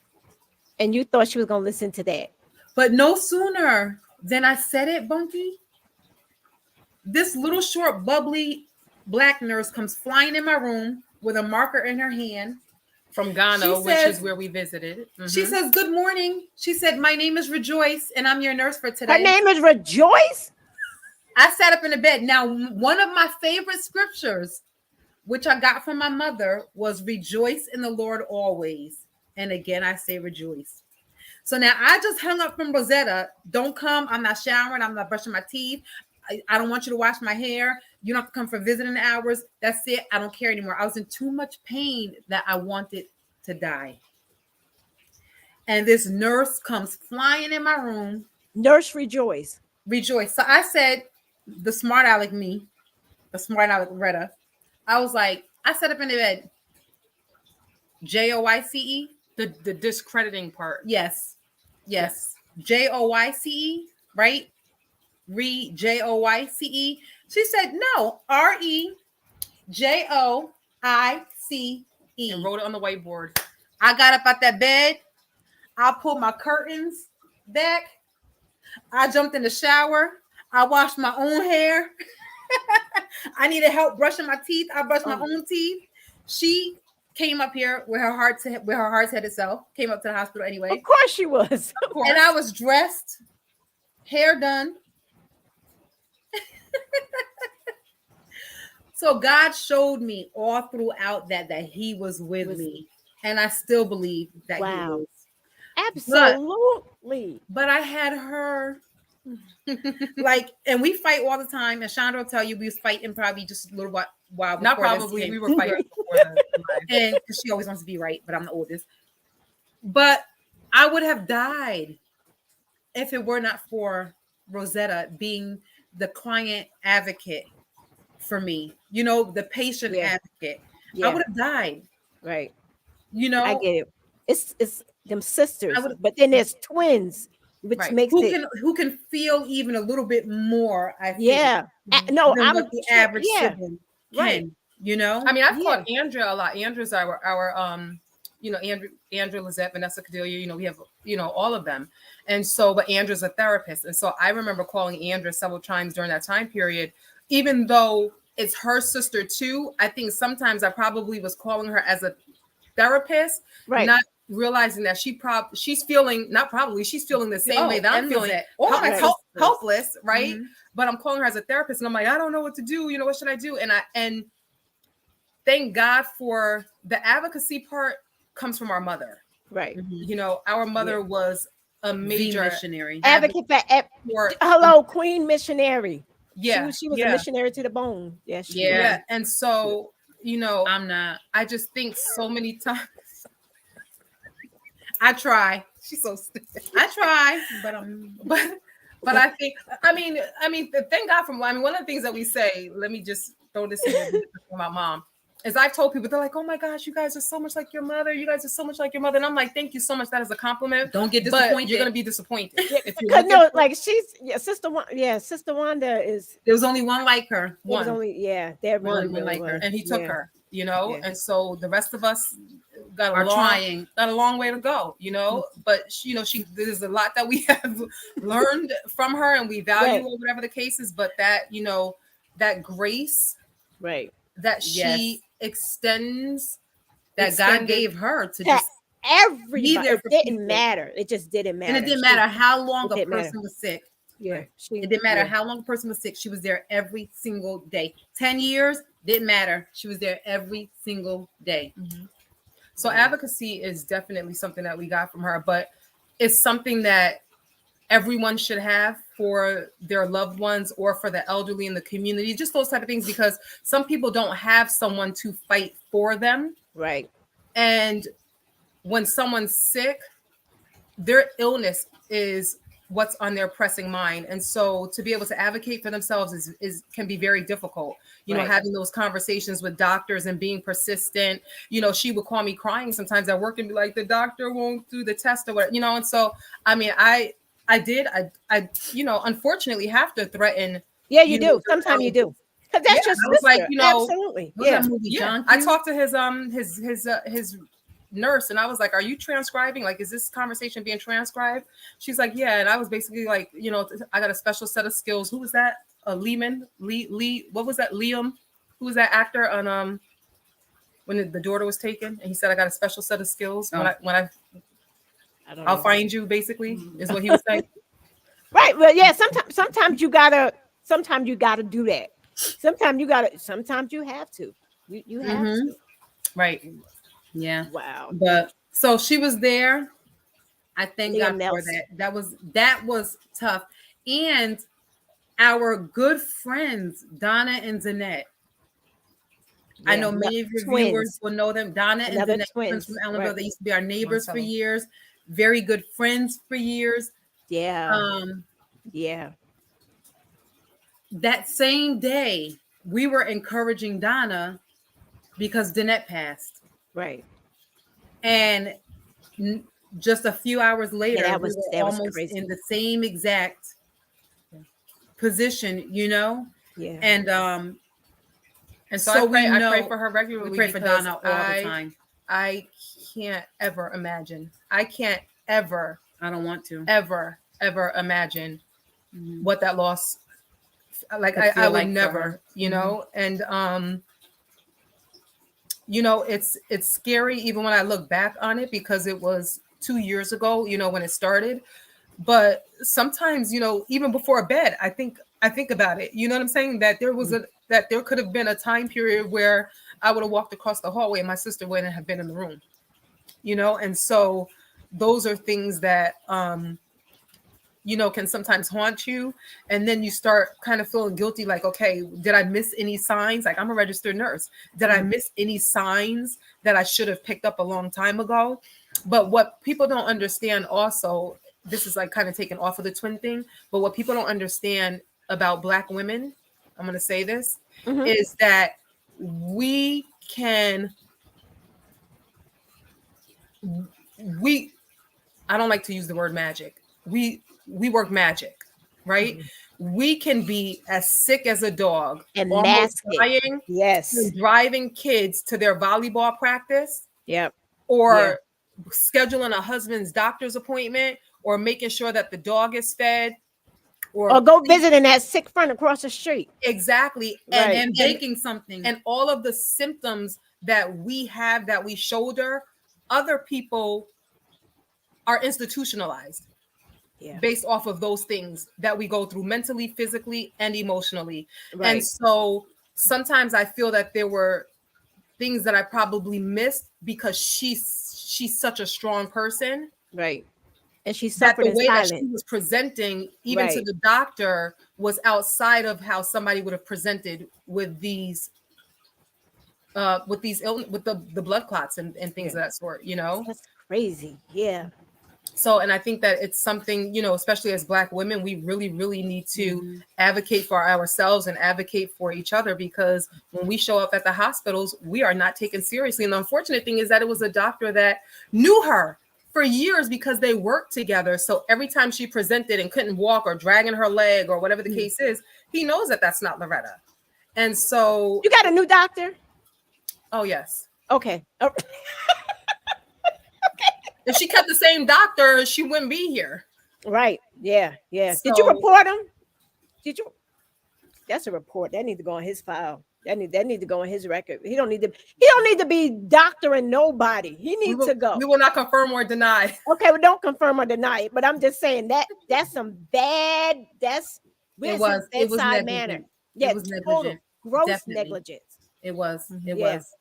And you thought she was going to listen to that. But no sooner than I said it, Bunky, this little short, bubbly black nurse comes flying in my room with a marker in her hand. From Ghana, which is where we visited. Mm-hmm. She says, good morning. She said, my name is Rejoice, and I'm your nurse for today. Her name is Rejoice? I sat up in the bed. Now, one of my favorite scriptures, which I got from my mother, was rejoice in the Lord always. And again, I say rejoice. So now I just hung up from Rosetta. Don't come. I'm not showering. I'm not brushing my teeth. I don't want you to wash my hair. You don't have to come for visiting hours. That's it. I don't care anymore. I was in too much pain that I wanted to die. And this nurse comes flying in my room. Nurse Rejoice. Rejoice. So I said, the smart aleck me, the smart aleck Loretta, I was like, I sat up in the bed. Joyce. The discrediting part. Yes. Joyce, right? Joyce. She said, no, Rejoice. And wrote it on the whiteboard. I got up out that bed. I pulled my curtains back. I jumped in the shower. I washed my own hair. I needed help brushing my teeth. I brushed my own teeth. She came up here with her heart's head itself. Came up to the hospital anyway. Of course she was. And I was dressed, hair done. So God showed me all throughout that he was with me. And I still believe that he was. Absolutely. But I had her like, and we fight all the time. And Chandra will tell you we was fighting probably just a little while. Not probably, we were fighting before that. And because she always wants to be right, but I'm the oldest. But I would have died if it were not for Rosetta being the client advocate for me. You know, the patient advocate. Yeah. I would have died. Right. You know, I get it. It's them sisters, but then there's twins, which makes who can feel even a little bit more. I think. Yeah. No, I'm the average sibling can. You know, I mean, I've called Andrea a lot. Andrea's our Andrea, Lizette, Vanessa Cadelia, you know, we have, you know, all of them. And so, but Andrea's a therapist. And so I remember calling Andrea several times during that time period, even though it's her sister too. I think sometimes I probably was calling her as a therapist, not realizing that she's feeling the same way that I'm feeling. Helpless, right? Mm-hmm. But I'm calling her as a therapist and I'm like, I don't know what to do. You know, what should I do? And thank God for the advocacy part comes from our mother. Right. Mm-hmm. You know, our mother was a major missionary advocate for hello, Queen Missionary. Yeah. She was a missionary to the bone. Yes. Yeah. And so, I'm not. I just think so many times. I try. She's so stupid. I try, but I think, I mean, thank God one of the things that we say, let me just throw this in for my mom, is I've told people, they're like, oh my gosh, you guys are so much like your mother. You guys are so much like your mother. And I'm like, thank you so much. That is a compliment. Don't get disappointed. But you're going to be disappointed. Because no, like Sister Wanda is. There was only one like her. One. There really one like her. And he took her, and so the rest of us got a long way to go, but there's a lot that we have learned from her and we value or whatever the case is, but that that grace that she extends, that God gave her to just everybody. It didn't matter. It just didn't matter. And it didn't matter how long a person was sick. Yeah. It didn't matter how long a person was sick. She was there every single day. 10 years, didn't matter. She was there every single day. Mm-hmm. So advocacy is definitely something that we got from her, but it's something that everyone should have for their loved ones or for the elderly in the community, just those type of things, because some people don't have someone to fight for them. Right. And when someone's sick, their illness is what's on their pressing mind. And so to be able to advocate for themselves can be very difficult, having those conversations with doctors and being persistent. She would call me crying sometimes at work and be like, the doctor won't do the test or whatever, and so, I mean, I unfortunately have to threaten. Yeah, you do. Sometimes you do. Because that's just like, absolutely. Yeah. I talked to his nurse and I was like, are you transcribing? Like, is this conversation being transcribed? She's like, yeah. And I was basically like, I got a special set of skills. Who was that? Lee, what was that? Liam? Who was that actor on when the daughter was taken? And he said, I got a special set of skills. I'll find you, basically, is what he was saying. Right. Well, yeah, sometimes you gotta do that. Sometimes you have to. You have to. Right. Yeah. Wow. But so she was there. I thank God for that. That was tough. And our good friends, Donna and Zanette. Yeah, I know many of your viewers will know them. Donna and Zanette, twins from Ellenville. Right. They used to be our neighbors for years. Very good friends for years. Yeah. Yeah. That same day, we were encouraging Donna because Danette passed. Right. And just a few hours later, that we were almost crazy. In the same exact position, Yeah. And so I pray for her regularly. We pray for Donna all the time. I can't ever imagine. I don't want to ever imagine what that loss. Like I would never, and it's scary even when I look back on it because it was 2 years ago, when it started. But sometimes, even before bed, I think about it. You know what I'm saying? That there could have been a time period where I would have walked across the hallway and my sister wouldn't have been in the room. And so those are things that can sometimes haunt you. And then you start kind of feeling guilty, like, okay, did I miss any signs? Like, I'm a registered nurse. Did I miss any signs that I should have picked up a long time ago? But what people don't understand also, this is like kind of taken off of the twin thing, but what people don't understand about Black women, I'm going to say this, is that I don't like to use the word magic. We work magic, right? We can be as sick as a dog and almost dying, yes, driving kids to their volleyball practice, or scheduling a husband's doctor's appointment, or making sure that the dog is fed, or go visiting that sick friend across the street. Exactly, and baking something, and all of the symptoms that we have that we shoulder, other people are institutionalized based off of those things that we go through mentally, physically, and emotionally. Right. And so sometimes I feel that there were things that I probably missed because she's such a strong person. Right. And she that suffered the in way that silence. she was presenting, even to Right. the doctor, was outside of how somebody would have presented with these with the blood clots and things of that sort, you know. That's crazy. Yeah. So, and I think that it's something, you know, especially as Black women, we really, really need to advocate for ourselves and advocate for each other, because when we show up at the hospitals, we are not taken seriously. And the unfortunate thing is that it was a doctor that knew her for years because they worked together. So every time she presented and couldn't walk or dragging her leg or whatever the case is, he knows that that's not Loretta. And so, You got a new doctor? oh yes. Okay. Oh. If she kept the same doctor, she wouldn't be here. Right. Yeah. Yeah. Did So- you report him? Did you? That's a report. That need to go on his file. That need to go on his record. He don't need to be doctoring nobody. He needs to go. We will not confirm or deny. Okay, well, don't confirm or deny it. But I'm just saying that's some bad. It was bedside negligent. manner. Yeah, It was total negligent. gross Definitely. negligence. It was. It Yeah. was.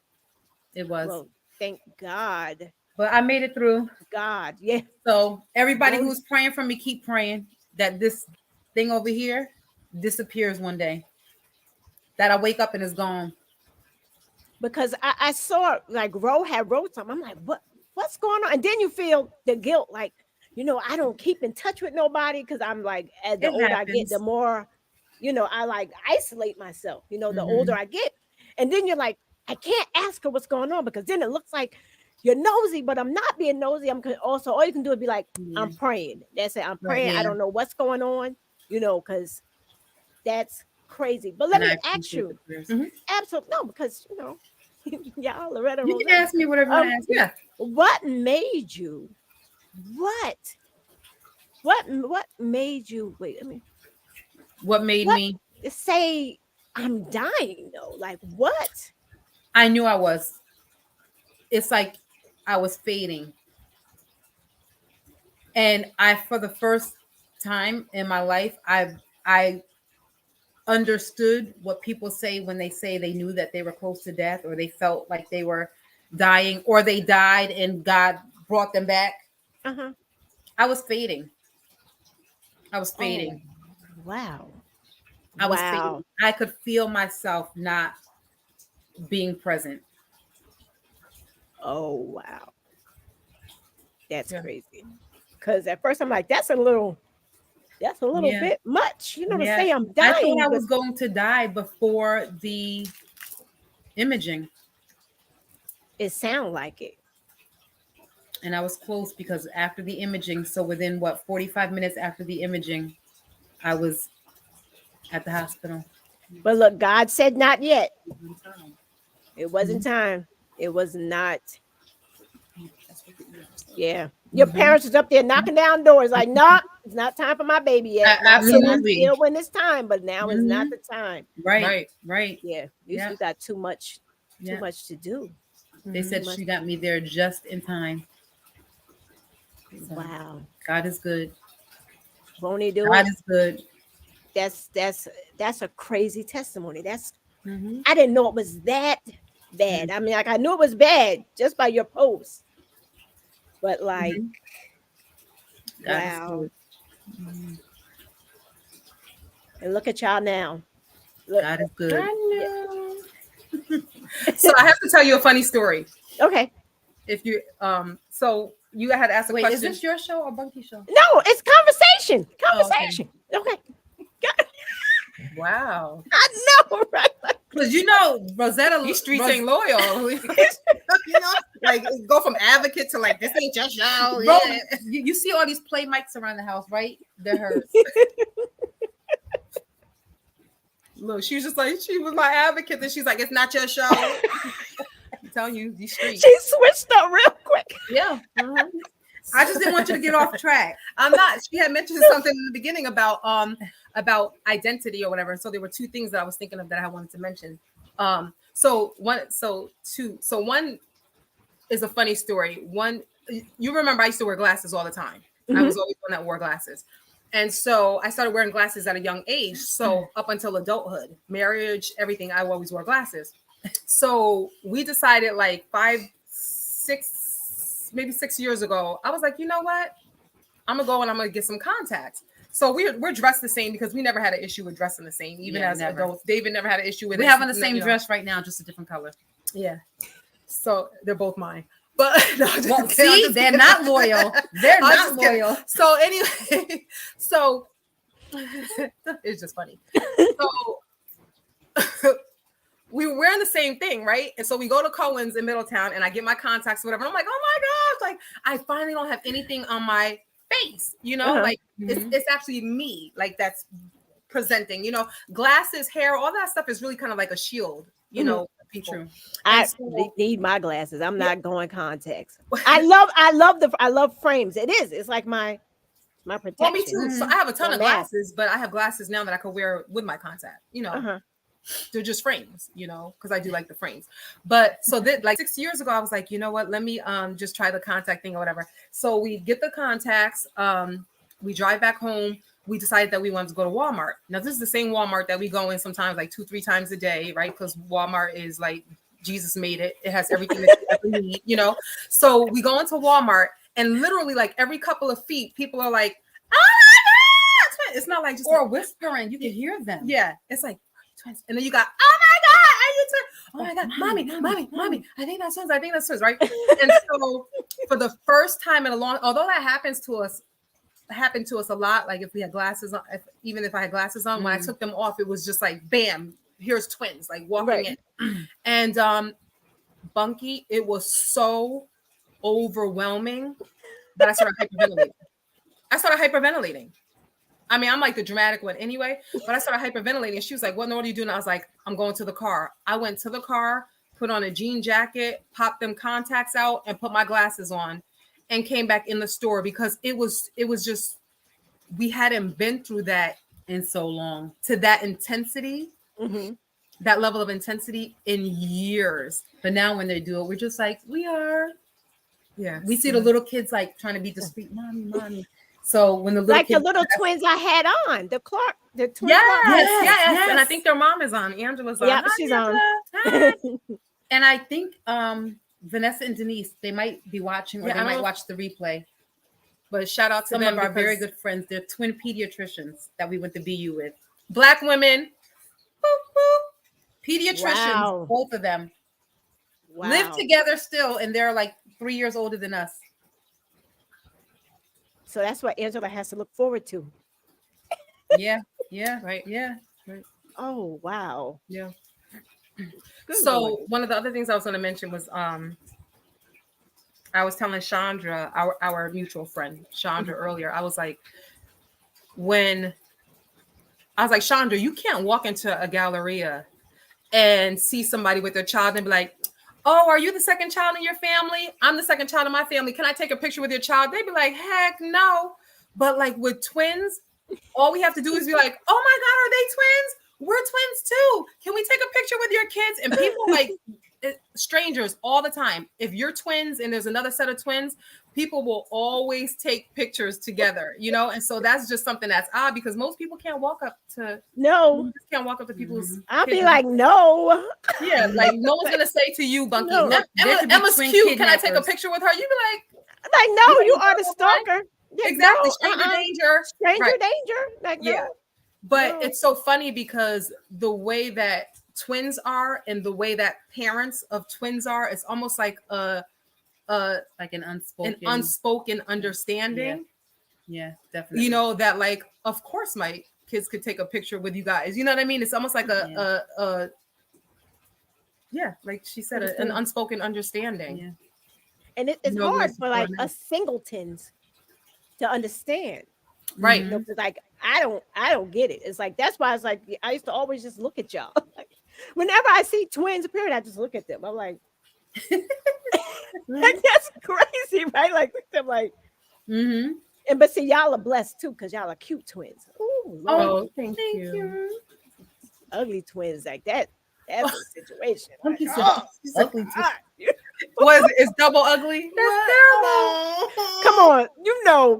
It was. Well, thank God. But I made it through. God, yeah. So everybody Those- who's praying for me, keep praying that this thing over here disappears one day. That I wake up and it's gone. Because I saw like Ro had wrote something. I'm like, what's going on? And then you feel the guilt, like, you know, I don't keep in touch with nobody because I'm like, as the It older I happens. get, the more, you know, I like isolate myself, you know, the Mhm. older I get. And then you're like, I can't ask her what's going on because then it looks like you're nosy, but I'm not being nosy. I'm also, all you can do is be like, I'm praying. That's it. I'm praying. yeah. I don't know what's going on, you know, because that's crazy. But let And me I ask appreciate you. the prayers. Absolutely. No, because, you know, y'all, Loretta, You can Rosetta, ask me whatever you want to ask me. Yeah. what made you, what made you, wait, I mean, What made What? me? say I'm dying though? Like what? I knew I was. It's like I was fading. And for the first time in my life, I understood what people say when they say they knew that they were close to death, or they felt like they were dying, or they died and God brought them back. Uh-huh. I was fading. I was fading. Wow. I was Wow. fading. I could feel myself not being present. Oh wow. That's Yeah. crazy. Because at first I'm like, that's a little Yeah. bit much, you know, to Yeah. say I'm I dying. thought I but- was going to die before the imaging, It sound like it. and I was close because after the imaging, so within 45 minutes after the imaging, I was at the hospital. But look, God said not yet. It wasn't time. It was not. Yeah. Your parents was up there knocking down doors like, nah, it's not time for my baby yet. Absolutely. Still when it's time, but now is not the time. Right. Yeah. You Yeah. still got too much Yeah. to do. They said she got me there just in time. So, Wow. God is good. Won't he do God it? is good. That's a crazy testimony. That's Mhm. I didn't know it was that bad. I mean, like I knew it was bad just by your post. But like, God is wow. good. And look at y'all now. Look. God is good. So I have to tell you a funny story. Okay. If you so you had asked a Wait, question. is this your show or Bunky's show? No, it's conversation. Oh, okay. Conversation. Okay. Wow. I know, right? Because you know, Rosetta, These streets ain't loyal. You know, like go from advocate to like this ain't your show. Bro, Yeah. you see all these play mics around the house, right? They're hers. Look, she was just like, she was my advocate, and she's like, it's not your show. I'm telling you, these streets. She switched up real quick. Yeah. I just didn't want you to get off track. I'm not. She had mentioned something in the beginning about identity or whatever. So there were two things that I was thinking of that I wanted to mention. So one is a funny story. One, you remember I used to wear glasses all the time. I was always one that wore glasses. And so I started wearing glasses at a young age. So up until adulthood, marriage, everything, I always wore glasses. So we decided like 5, 6, maybe 6 years ago, I was like, you know what? I'm gonna go and I'm gonna get some contacts. So we're dressed the same because we never had an issue with dressing the same, even as adults. David never had an issue with it. We have on the same dress right now, just a different color. Yeah. So they're both mine. But no, well, see, they're not loyal. They're not loyal. So anyway, so it's just funny. So we were wearing the same thing, right? And so we go to Cohen's in Middletown and I get my contacts or whatever. I'm like, oh my gosh, like I finally don't have anything on my face, you know, like it's actually me, like that's presenting, you know, glasses, hair, all that stuff is really kind of like a shield, you know, for people. True. I need my glasses. I'm not going contacts. I love frames. It's like my protection. Well, me too. So I have a ton of glasses, but I have glasses now that I could wear with my contact, you know. They're just frames, you know, because I do like the frames. But so that like 6 years ago, I was like, you know what, let me just try the contact thing or whatever. So we get the contacts, we drive back home. We decided that we wanted to go to Walmart. Now, this is the same Walmart that we go in sometimes like 2-3 times a day, right? Because Walmart is like Jesus made it. It has everything that you ever need, you know. So we go into Walmart and literally like every couple of feet, people are like, oh my God. It's not like just or whispering. You can hear them. Yeah. It's like, twins. And then you got, oh my God, are you twins? Oh my God, mommy, I think that's twins, right? And so for the first time in a long, although that happened to us a lot, like if we had glasses on, even if I had glasses on, when I took them off, it was just like, bam, here's twins, like walking in. And Bunky, it was so overwhelming that I started hyperventilating. I mean, I'm like the dramatic one anyway, but I started hyperventilating. She was like, what in the world are you doing? I was like, I'm going to the car. I went to the car, put on a jean jacket, popped them contacts out and put my glasses on and came back in the store because it was just, we hadn't been through that in so long, to that intensity, that level of intensity in years. But now when they do it, we're just like, we are. Yeah. We see the little kids like trying to be discreet. Mommy. So when the little twins I had on, the twins. Yes. And I think their mom is on. Angela's on. Yeah, she's on. And I think Vanessa and Denise, they might be watching or they might watch the replay. But shout out to some them, of our very good friends. They're twin pediatricians that we went to BU with. Black women. Pediatricians, both of them. Live together still, and they're like 3 years older than us. So that's what Angela has to look forward to. Yeah. Right. Oh, wow. Yeah. Good so Lord. One of the other things I was going to mention was I was telling Chandra, our mutual friend, Chandra, earlier, I was like, Chandra, you can't walk into a galleria and see somebody with their child and be like, oh, are you the second child in your family? I'm the second child in my family. Can I take a picture with your child? They'd be like, heck no. But like with twins, all we have to do is be like, oh my God, are they twins? We're twins too. Can we take a picture with your kids? And people like strangers all the time. If you're twins and there's another set of twins, people will always take pictures together, you know? And so that's just something that's odd because most people can't walk up to people's I'll be like, no. Yeah, like no one's gonna say to you, Bunky, Emma's cute. Can I take a picture with her? You'd be like, no, you are the stalker. Yeah, exactly. Stranger danger. Stranger danger. Like, yeah. But it's so funny because the way that twins are and the way that parents of twins are, it's almost like like an unspoken understanding. Yeah, definitely. You know, that like, of course my kids could take a picture with you guys. You know what I mean? It's almost like like she said, an unspoken understanding. Yeah. And it's hard for like a singletons to understand. Right. You know, like I don't get it. It's like that's why it's like I used to always just look at y'all. Like, whenever I see twins appearing, I just look at them. I'm like, like that's crazy, right? Like I'm like, and but see, y'all are blessed too because y'all are cute twins. Ooh, oh, thank you. Ugly twins like that. That's a situation. Like, she's ugly twin. It's double ugly. That's terrible. Come on,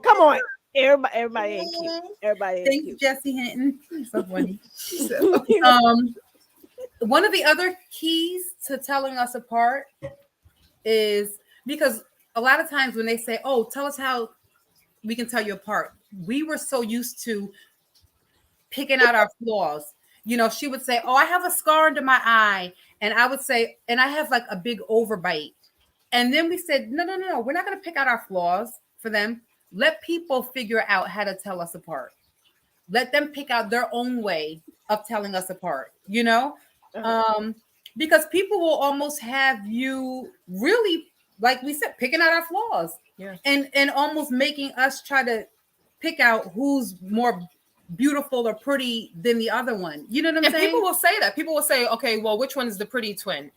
come on. Everybody ain't cute. Everybody ain't Thank cute. you, Jesse Hinton. You're so funny. One of the other keys to telling us apart is because a lot of times when they say, oh, tell us how we can tell you apart. We were so used to picking out our flaws. You know, she would say, "Oh, I have a scar under my eye," and I would say, "And I have like a big overbite." And then we said, "No. We're not going to pick out our flaws for them. Let people figure out how to tell us apart. Let them pick out their own way of telling us apart." You know, because people will almost have you really, like we said, picking out our flaws, and almost making us try to pick out who's more beautiful or pretty than the other one. You know what I'm saying? People will say that. People will say, "Okay, well, which one is the pretty twin?"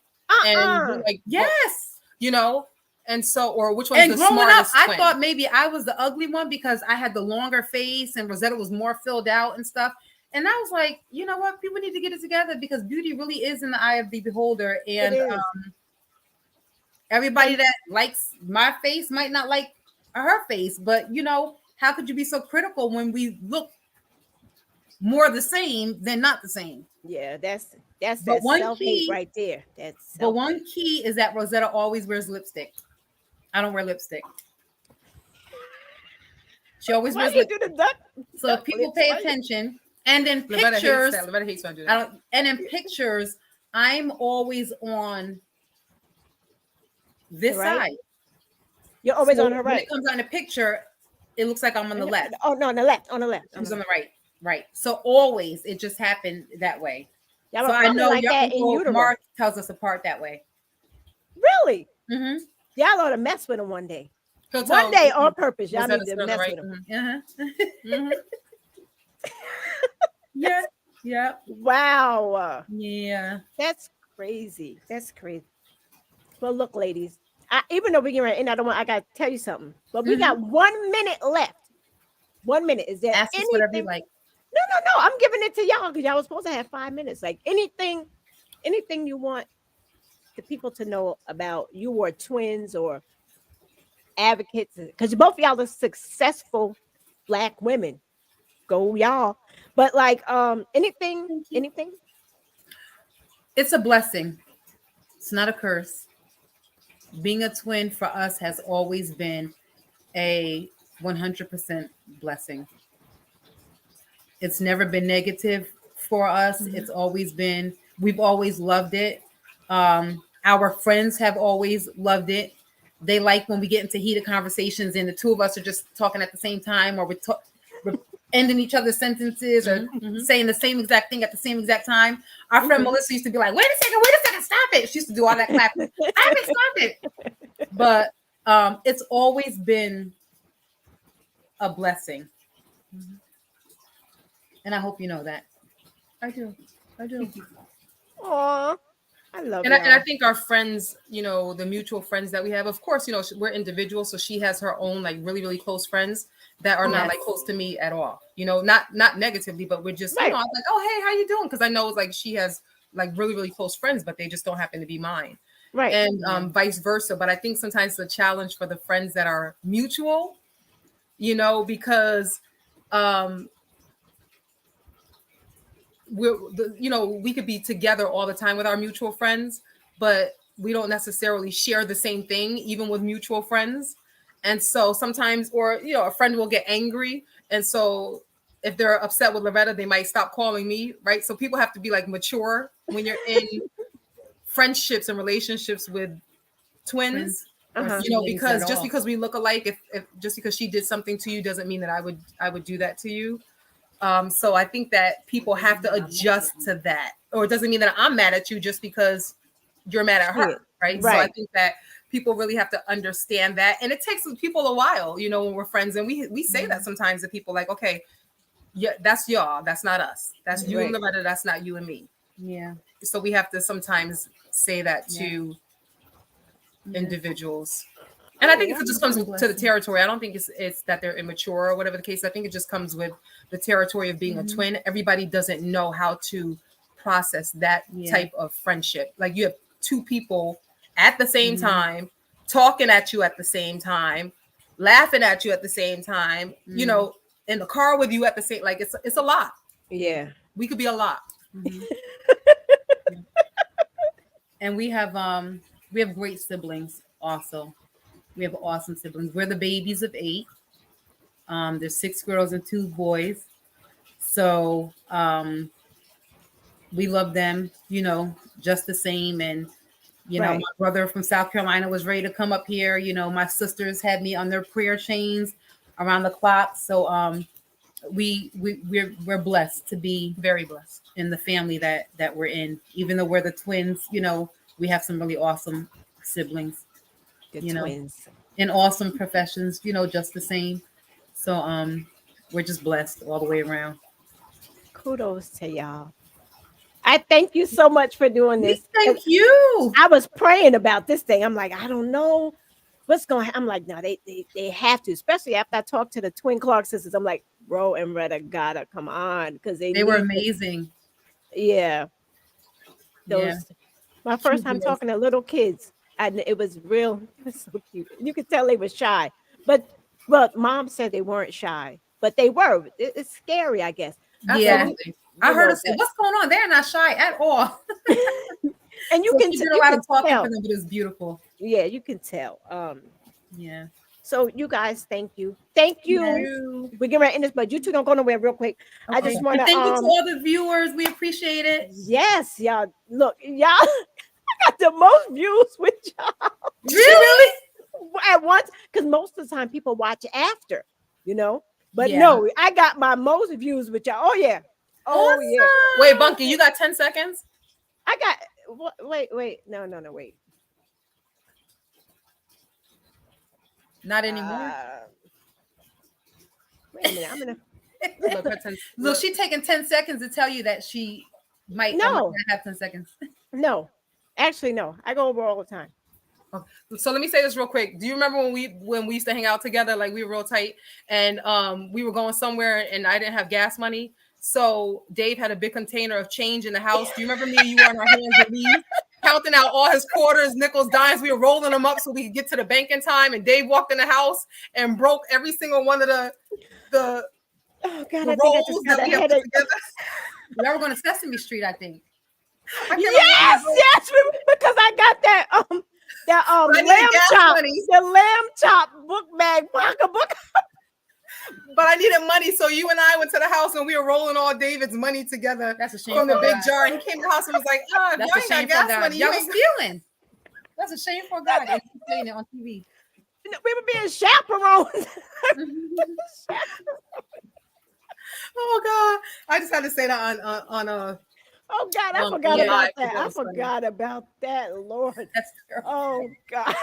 And you're like, yes, you know. And so, or which one's and the growing smartest up, twin? I thought maybe I was the ugly one because I had the longer face and Rosetta was more filled out and stuff. And I was like, you know what? People need to get it together because beauty really is in the eye of the beholder. And everybody that likes my face might not like her face. But, you know, how could you be so critical when we look more the same than not the same? Yeah, that's that self-hate right there. But one key is that Rosetta always wears lipstick. I don't wear lipstick. She always wears lipstick. So if people pay attention, and then pictures, Loretta hates when I do that. And in pictures, I'm always on this side. You're always on her right. When it comes on a picture, it looks like I'm on the left. Oh no, on the left. She's on the right. Right. So always, it just happened that way. So I know like your that Uncle Mark tells us apart that way. Really? Mm-hmm. Y'all ought to mess with him one day. One day on purpose. Y'all need to mess with him. Mm-hmm. Yeah. Wow. Yeah. That's crazy. Well, look, ladies. Even though we're getting ready, I got to tell you something. But we got 1 minute left. 1 minute. Is there Ask us whatever you like. No. I'm giving it to y'all because y'all was supposed to have 5 minutes. Like anything you want the people to know about you or twins or advocates, because both of y'all are successful Black women. Go y'all. But like anything. It's a blessing. It's not a curse. Being a twin for us has always been a 100% blessing. It's never been negative for us. It's always been, we've always loved it. Our friends have always loved it. They like when we get into heated conversations and the two of us are just talking at the same time, or we're ending each other's sentences or saying the same exact thing at the same exact time. Our friend Melissa used to be like, wait a second, stop it. She used to do all that clapping. Stop it. But it's always been a blessing. And I hope you know that. I do. Aw, I love and I think our friends, you know, the mutual friends that we have, of course, you know, we're individuals. So she has her own like really, really close friends that are not like close to me at all. You know, not negatively, but we're just, you know, I'm like, oh, hey, how you doing? Because I know it's like she has like really, really close friends, but they just don't happen to be mine. Right. And vice versa. But I think sometimes the challenge for the friends that are mutual, you know, because we could be together all the time with our mutual friends, but we don't necessarily share the same thing, even with mutual friends. And so sometimes, or, you know, a friend will get angry. And so if they're upset with Loretta, they might stop calling me. Right. So people have to be like mature when you're in friendships and relationships with twins, you know, because just because we look alike, if just because she did something to you doesn't mean that I would do that to you. So I think that people have to adjust to that, or it doesn't mean that I'm mad at you just because you're mad at her, right? So I think that people really have to understand that, and it takes people a while, you know, when we're friends, and we say that sometimes to people, like, okay, yeah, that's y'all, that's not us, that's you and Loretta, that's not you and me. Yeah. So we have to sometimes say that to individuals. And I think it just comes to the territory. I don't think it's that they're immature or whatever the case. I think it just comes with the territory of being a twin. Everybody doesn't know how to process that type of friendship. Like you have two people at the same time, talking at you at the same time, laughing at you at the same time, you know, in the car with you at the same, like it's a lot. Yeah. We could be a lot. And we have great siblings also. We have awesome siblings. We're the babies of 8. There's 6 girls and 2 boys. So we love them, you know, just the same. And, you know, Right. my brother from South Carolina was ready to come up here. You know, my sisters had me on their prayer chains around the clock. So we're blessed to be Very blessed. in the family that we're in. Even though we're the twins, you know, we have some really awesome siblings, The you know, twins. in awesome professions, you know, just the same. So we're just blessed all the way around. Kudos to y'all. I thank you so much for doing We this. thank you. I was praying about this thing. I'm like, I don't know what's going. I'm like, no, they have to, especially after I talked to the twin Clark sisters. I'm like, Ro and Retta gotta come on because They were need amazing. yeah. Those Yeah. my first True time heroes. talking to little kids. And it was real. It was so cute. You could tell they were shy, but mom said they weren't shy, but they were. It's scary, I guess. Yeah. I heard know, us say, what's going on? They're not shy at all. and you So can she t- did a you lot can of talking tell. for them, but it was beautiful. Yeah, you can tell. Yeah. So you guys, thank you. Thank you. We get right in this, but you two don't go nowhere real quick. I Okay. just want to Thank you to all the viewers. We appreciate it. yes, y'all. Look, y'all I got the most views with y'all Really? at once because most of the time people watch after, you know. But Yeah. no, I got my most views with y'all. Oh yeah. Oh yeah. Wait, Bunky, you got 10 seconds? I got wait. No, wait. Not anymore. Wait a minute. I'm gonna Look, her 10 Look, she's taking 10 seconds to tell you that she might No. not have 10 seconds. no. Actually, no. I go over all the time. So let me say this real quick. Do you remember when we used to hang out together, like we were real tight, and we were going somewhere and I didn't have gas money? So Dave had a big container of change in the house. Do you remember me and you were on our hands and knees counting out all his quarters, nickels, dimes? We were rolling them up so we could get to the bank in time. And Dave walked in the house and broke every single one of the Oh God, I think I rolls just that got a we have put headache. together. Y'all were going to Sesame Street, I think. Yes, because I got that I needed lamb gas chop, money. the lamb chop book bag, pocketbook. But I needed money, so you and I went to the house and we were rolling all David's money together. That's a shame from the for big God. jar. He came to the house and was like, That's y'all a ain't got shame for gas God. money. Y'all You was ain't stealing. That's a shame for God. And he's saying it on TV. We were being chaperoned. Oh God! I just had to say that on Oh God, I forgot about that. I forgot about that, Lord. That's terrible. Oh God.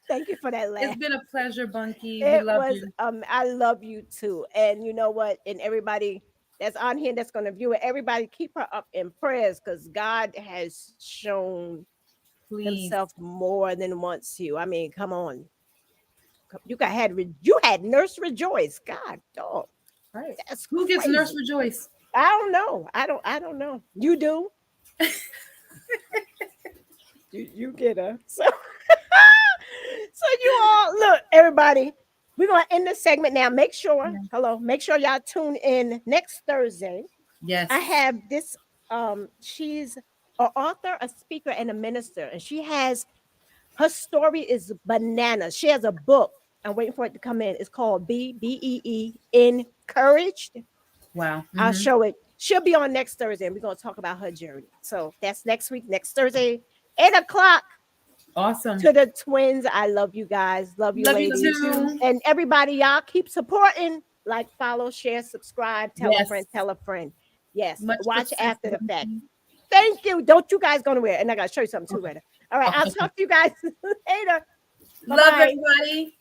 Thank you for that laugh. It's been a pleasure, Bunky. It We love was you. I love you too. And you know what? And everybody that's on here that's going to view it, everybody keep her up in prayers because God has shown himself more than once to you. I mean, come on. You had Nurse Rejoice. God, dog. Right. That's Who gets crazy. Nurse Rejoice? I don't know. I don't know. You do. you get her. So you all look, everybody. We're gonna end this segment now. Make sure y'all tune in next Thursday. Yes. I have this. She's an author, a speaker, and a minister, and her story is bananas. She has a book. I'm waiting for it to come in. It's called BEE Encouraged. Wow. Mm-hmm. I'll show it. She'll be on next Thursday, and we're gonna talk about her journey. So that's next week, next Thursday, 8:00. Awesome. To the twins, I love you guys. Love you, ladies. You too. And everybody, y'all keep supporting. Like, follow, share, subscribe, tell a friend, tell a friend. Yes, watch after the fact. Thank you. Don't you guys go nowhere. And I gotta show you something too later. All right, I'll talk to you guys later. Love everybody.